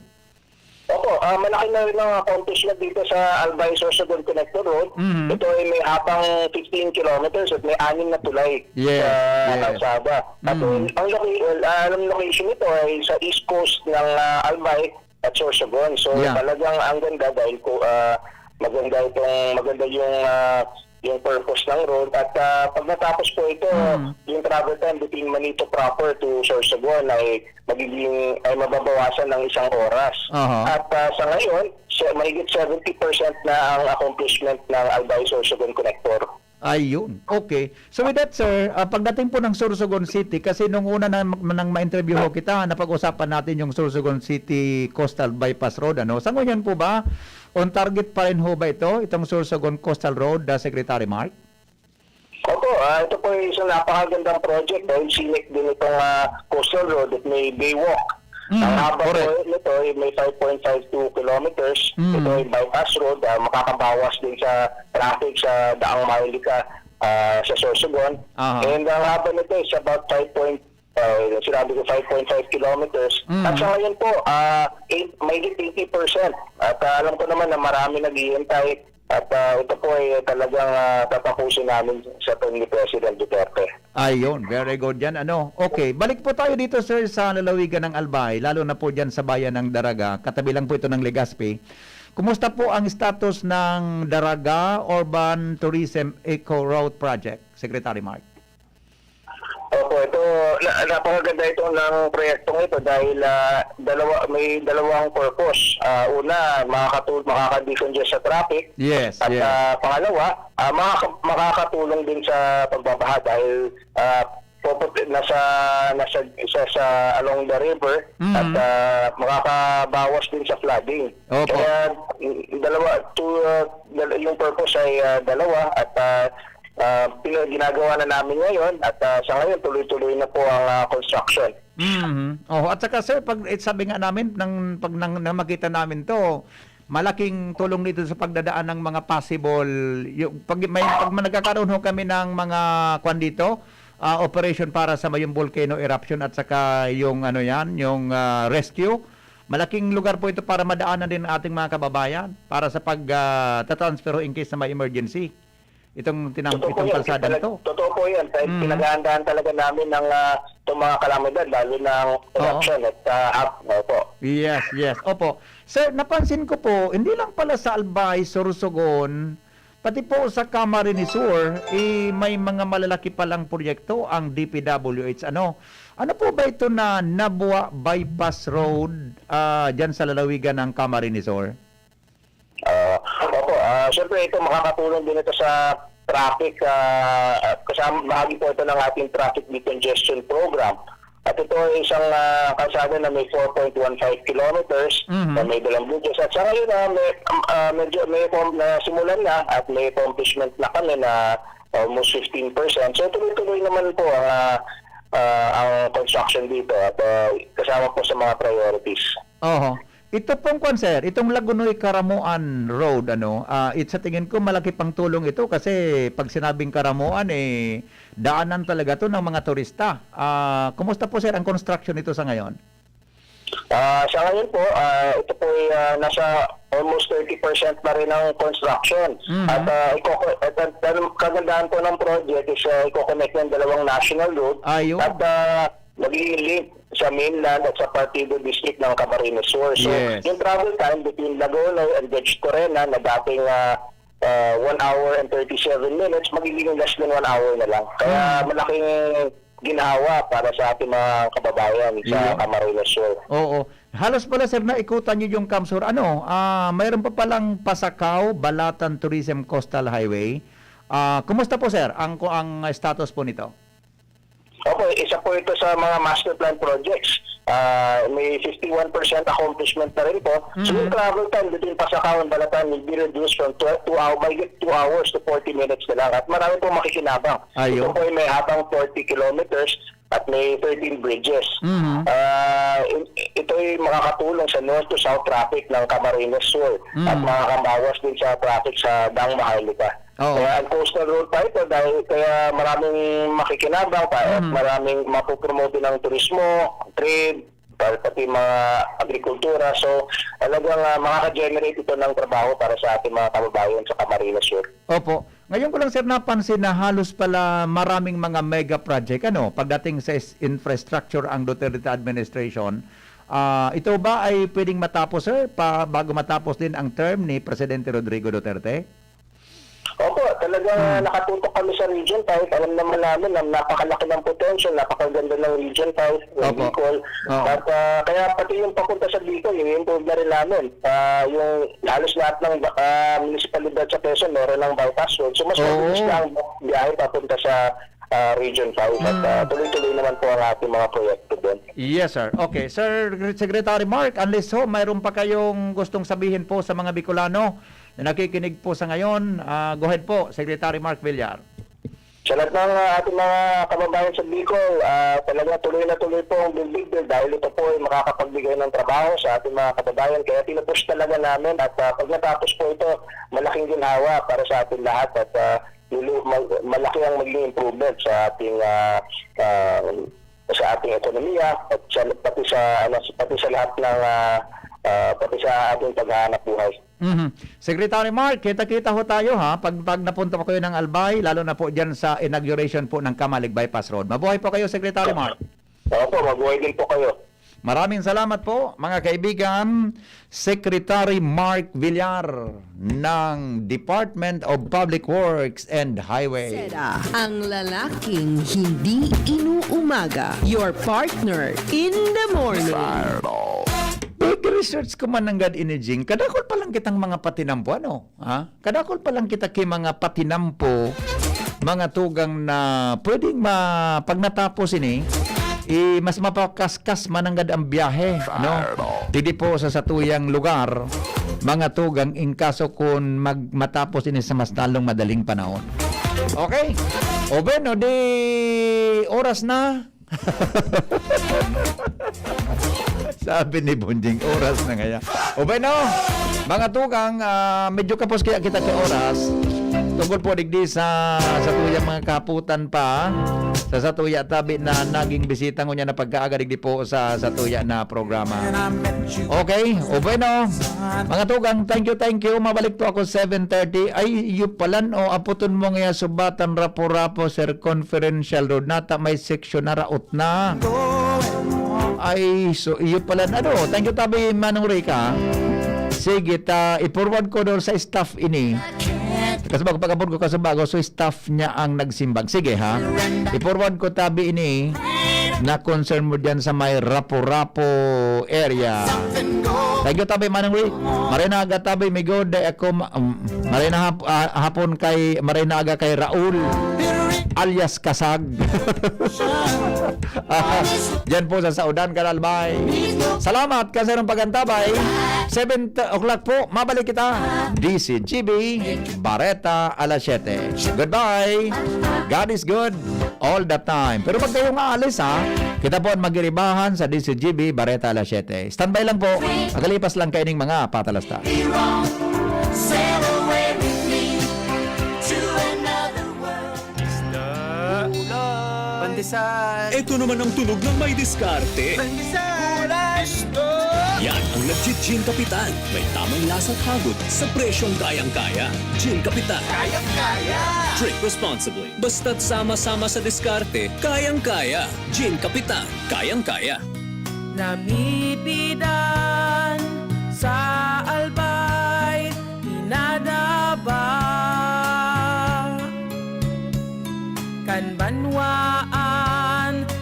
Opo, malaki na rin ang accomplishment dito sa Albay-Sorsogon Connector Road. Ito ay may habang 15 kilometers at may 6 na tulay sa kalsada. At ang location nito ay sa east coast ng Albay at Sorsogon. So talagang ang ganda dahil maganda yung purpose ng road. At pag natapos po ito, yung travel time between Manito proper to Sorsogon ay mababawasan ng 1 oras. At sa ngayon, mahigit 70% na ang accomplishment ng Albay-Sorsogon Connector. Ayun. Okay. So with that, sir, pagdating po ng Sorsogon City, kasi nung una nang ma-interview ho kita, napag-usapan natin yung Sorsogon City Coastal Bypass Road. Sa ngayon po ba, on target pa rin ho ba itong Sorsogon Coastal Road, Secretary Mark? Opo, ito po ay isang napakagandang project dahil scenic din itong Coastal Road at may baywalk. Ang haba po nito ay may 5.52 kilometers. Ito ay bypass road, makakabawas din sa traffic sa Daang Maharlika sa Sorsogon. And ang haba nito is about 5.5 kilometers. At sa ngayon po, may 80%. At alam ko naman na marami naghihintay. At ito po ay talagang tatapusin namin sa term ni President Duterte. Ayun, very good yan. Okay, balik po tayo dito sir sa lalawigan ng Albay, lalo na po dyan sa bayan ng Daraga. Katabi lang po ito ng Legazpi. Kumusta po ang status ng Daraga Urban Tourism Eco Route Project, Secretary Mark? Opo, ito, napakaganda ito ng proyektong ito dahil may dalawang purpose. Una, makaka-decongest sa traffic. Yes, at pangalawa, makakatulong din sa pagbabaha dahil nasa along the river at makakabawas din sa flooding. Kaya yung purpose ay dalawa at ginagawa na namin ngayon at sa ngayon tuloy-tuloy na po ang construction. At saka sir, sabi nga namin pag makita namin to, malaking tulong dito sa pagdadaan ng mga possible pag nagkakaroon ho kami ng mga dito, operation para sa yung volcano eruption at saka yung yung rescue. Malaking lugar po ito para madaanan din ang ating mga kababayan para sa pag-transfer in case na may emergency. Itong kalsada na to. Totoo po yan. Pinag-aandaan talaga namin ng itong mga kalamidad, lalo ng eruption at po. Yes. Opo. Sir, napansin ko po, hindi lang pala sa Albay, Sorsogon, pati po sa Camarines Sur, may mga malalaki palang proyekto ang DPWH. Ano po ba ito na Nabua Bypass Road dyan sa lalawigan ng Camarines Sur? Opo, siyempre ito makakatulong din ito sa traffic, kasama bahagi po ito ng ating traffic decongestion program. At ito ay isang kalsada na may 4.15 kilometers na may dalang bridges. At sa ngayon may simulan na at may accomplishment na kami na almost 15%. So tuloy-tuloy naman po ang construction dito at kasama po sa mga priorities. Ito pong sir, itong Lagunoy Karamuan Road, sa tingin ko malaki pang tulong ito kasi pag sinabing Karamuan, daanan talaga to ng mga turista. Kumusta po sir ang construction nito sa ngayon? Sa ngayon po, ito po ay nasa almost 30% na rin ang construction. At kagandahan po ng project is i-connect ng dalawang national road at magiging link sa mainland at sa Partido District ng Camarines Sur. So, yung travel time between Lagunoy and Gage Corena na dating 1 hour and 37 minutes, magiging less than 1 hour na lang. Kaya malaking ginawa para sa ating mga kababayan sa Camarines Sur. Oo. Halos pala sir na ikutan niyo yung Camsur. Mayroon pa palang Pasakaw, Balatan Tourism Coastal Highway. Kumusta po sir ang status po nito? Opo, isa po ito sa mga master plan projects. May 51% accomplishment na rin po. So yung travel time between Pasakaw and Balatan will be reduced from 2 hours to 40 minutes na lang. At marami po makikinabang. Ito po ay may habang 40 kilometers at may 13 bridges. Ito ay makakatulong sa north to south traffic ng Camarines Sur at makakabawas din sa traffic sa Daang Maharlika. Kaya ang coastal road pa ito dahil kaya maraming makikinabang pa at maraming mapupromote ng turismo, trade, pati mga agrikultura. So, talagang makaka-generate ito ng trabaho para sa ating mga kababayan sa Camarines Sur. Opo. Ngayon ko lang sir napansin na halos pala maraming mga mega project pagdating sa infrastructure ang Duterte administration. Ito ba ay pwedeng matapos sir bago matapos din ang term ni Presidente Rodrigo Duterte? Opo, talagang nakatutok kami sa Region 5. Alam naman namin na napakalaki ng potential, napakaganda ng Region 5, ng Bicol. At kaya pati yung papunta sa Bicol, i-improve na rin namin. Yung halos lahat ng municipalidad sa Quezon, meron ng bypass road. So mas mabilis na ang biyahe papunta sa Region 5. At tuloy-tuloy naman po ang ating mga proyekto doon. Yes, sir. Okay. Sir, Secretary Mark, unless mayroon pa kayong gustong sabihin po sa mga Bicolano na nakikinig po sa ngayon, go ahead po, Secretary Mark Villar. Sa Sa lahat ng ating mga kababayan sa Bicol, talaga tuloy na tuloy po ang Build Bicol dahil ito po ay makakapagbigay ng trabaho sa ating mga kababayan. Kaya pinupush talaga namin at pag natapos po ito, malaking ginhawa para sa ating lahat at malaki ang magiging improvement sa ating ekonomiya at pati sa lahat ng pati sa ating paghahanap buhay. Secretary Mark, kita-kita ho tayo ha pag napunta po kayo ng Albay, lalo na po diyan sa inauguration po ng Kamalig Bypass Road. Mabuhay po kayo, Secretary Mark. Opo, mabuhay din po kayo. Maraming salamat po mga kaibigan, Secretary Mark Villar ng Department of Public Works and Highway. Ang lalaking hindi inuumaga. Your partner in the morning. Pag-research ko man ng God Inaging, kadakol pa lang kitang mga patinampo, ano? Ha? Kadakol pa lang kita kay mga patinampo, mga tugang na pwedeng pag natapos ini, mas mapakaskas mananggad ang biyahe, no? Hindi po sa satuyang lugar, mga tugang inkaso kung matapos ini sa mas talong madaling panahon. Okay? O bueno, di oras na. Sabi ni Bunjing, oras na ngaya. O bueno, mga tugang, medyo kapos kaya kita kay oras. Tungkol po digdi sa tuyang mga kaputan pa, sa satuya tabi na naging bisita ko niya na pagkaaga digdi po sa satuya na programa. Okay, o bueno, mga tugang, thank you. Mabalik po ako 7:30. Ay, iyo palan o aputon mo nga subatan rapo-rapo circumferential road nata may section na raot na. Ay, so iyo pala thank you tabi Manong Rica. Sige, i-forward ko doon sa staff ini. Kasi pagkapon ko kasabago, so staff niya ang nagsimbag. Sige ha, i-forward ko tabi ini na concern mo dyan sa may rapo-rapo area. Thank you tabi Manong Rica. Marina aga tabi, may god ako, marina hapon kay, marina aga kay Raul alias Kasag. Diyan po sa Saudan, Kalalbay. Salamat kasi ng pagantabay. 7 o'clock po, mabalik kita. DCGB, Bareta, alas 7. Goodbye. God is good all the time. Pero pag kayong aalis ha, kita po ang magiribahan sa DCGB, Bareta, alas 7. Standby lang po. Magalipas lang kaining mga patalasta. Pandesal. Ito naman ang tunog ng may diskarte. Pandesal. Yan ang nag-Gin Kapitan. May tamang lasa't hagod sa presyong kayang-kaya. Gin Kapitan. Kayang-kaya. Drink responsibly. Basta't sama-sama sa diskarte, kayang-kaya. Gin Kapitan. Kayang-kaya. Namibidan sa albay, inadaba. Kanbanwaan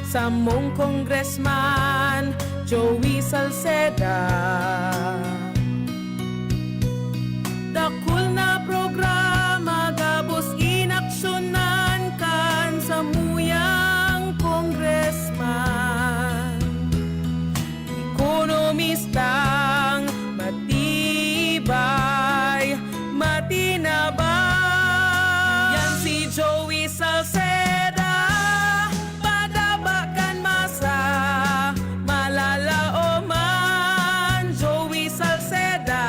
sa mong congressman, Joey Salceda. Dakul na programa, gabos inaksyonan kan sa muyang congressman. Ekonomistang matibay, matinabay. Yan si Joey Salceda, padabakan masa, malalaoman. Joey Salceda,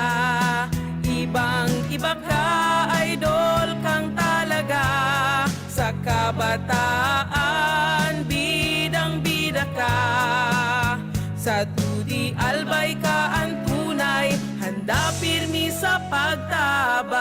ibang-iba ka, idol kang talaga. Sa kabataan, bidang-bida ka. Sa Tudi Albay ka ang tunay, handa pirmi sa pagtabang.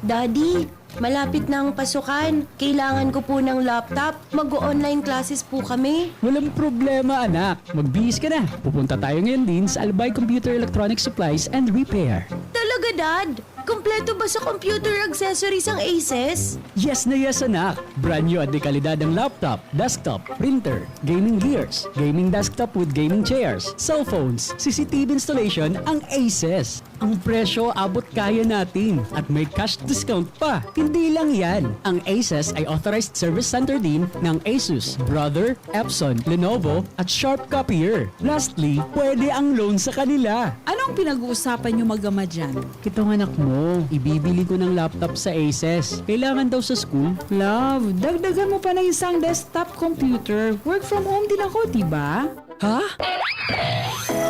Daddy, malapit na ang pasukan. Kailangan ko po ng laptop. Mag-online classes po kami. Walang problema, anak. Magbihis ka na. Pupunta tayo ngayon din sa Albay Computer Electronic Supplies and Repair. Talaga, Dad? Kompleto ba sa computer accessories ang Aces? Yes na yes, anak. Brand new at de kalidad ang laptop, desktop, printer, gaming gears, gaming desktop with gaming chairs, cellphones, CCTV installation ang Aces. Ang presyo abot kaya natin at may cash discount pa. Hindi lang yan. Ang Asus ay authorized service center din ng Asus, Brother, Epson, Lenovo at Sharp Copier. Lastly, pwede ang loan sa kanila. Anong pinag-uusapan nyo mag-ama dyan? Itong anak mo, ibibili ko ng laptop sa Asus. Kailangan daw sa school. Love, dagdagan mo pa ng isang desktop computer. Work from home din ako, diba? Ha?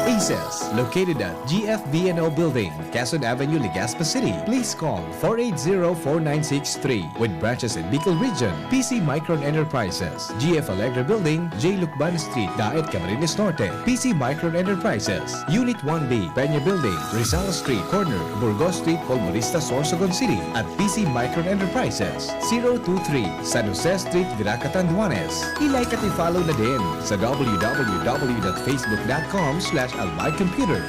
Aces, located at GFBNO Building, Quezon Avenue, Legazpi City. Please call 480-4963 with branches in Bicol Region, PC Micron Enterprises, GF Allegra Building, J. Lucban Street, Daet, Camarines Norte, PC Micron Enterprises, Unit 1B, Peña Building, Rizal Street, Corner, Burgos Street, Polmorista, Sorsogon City, at PC Micron Enterprises, 023, San Jose Street, Viraca, Tanduanes. I-like at i-follow na din sa www.facebook.com/albaycomputer.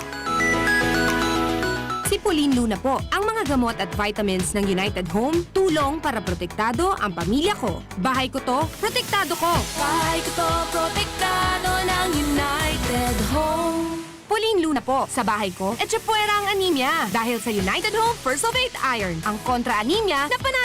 Si Pauline Luna po, ang mga gamot at vitamins ng United Home, tulong para protektado ang pamilya ko. Bahay ko to, protektado ko. Bahay ko to, protektado ng United Home. Pauline Luna po, sa bahay ko, etsyapwera ang anemia. Dahil sa United Home First of 8 Iron, ang kontra-anemia na panalo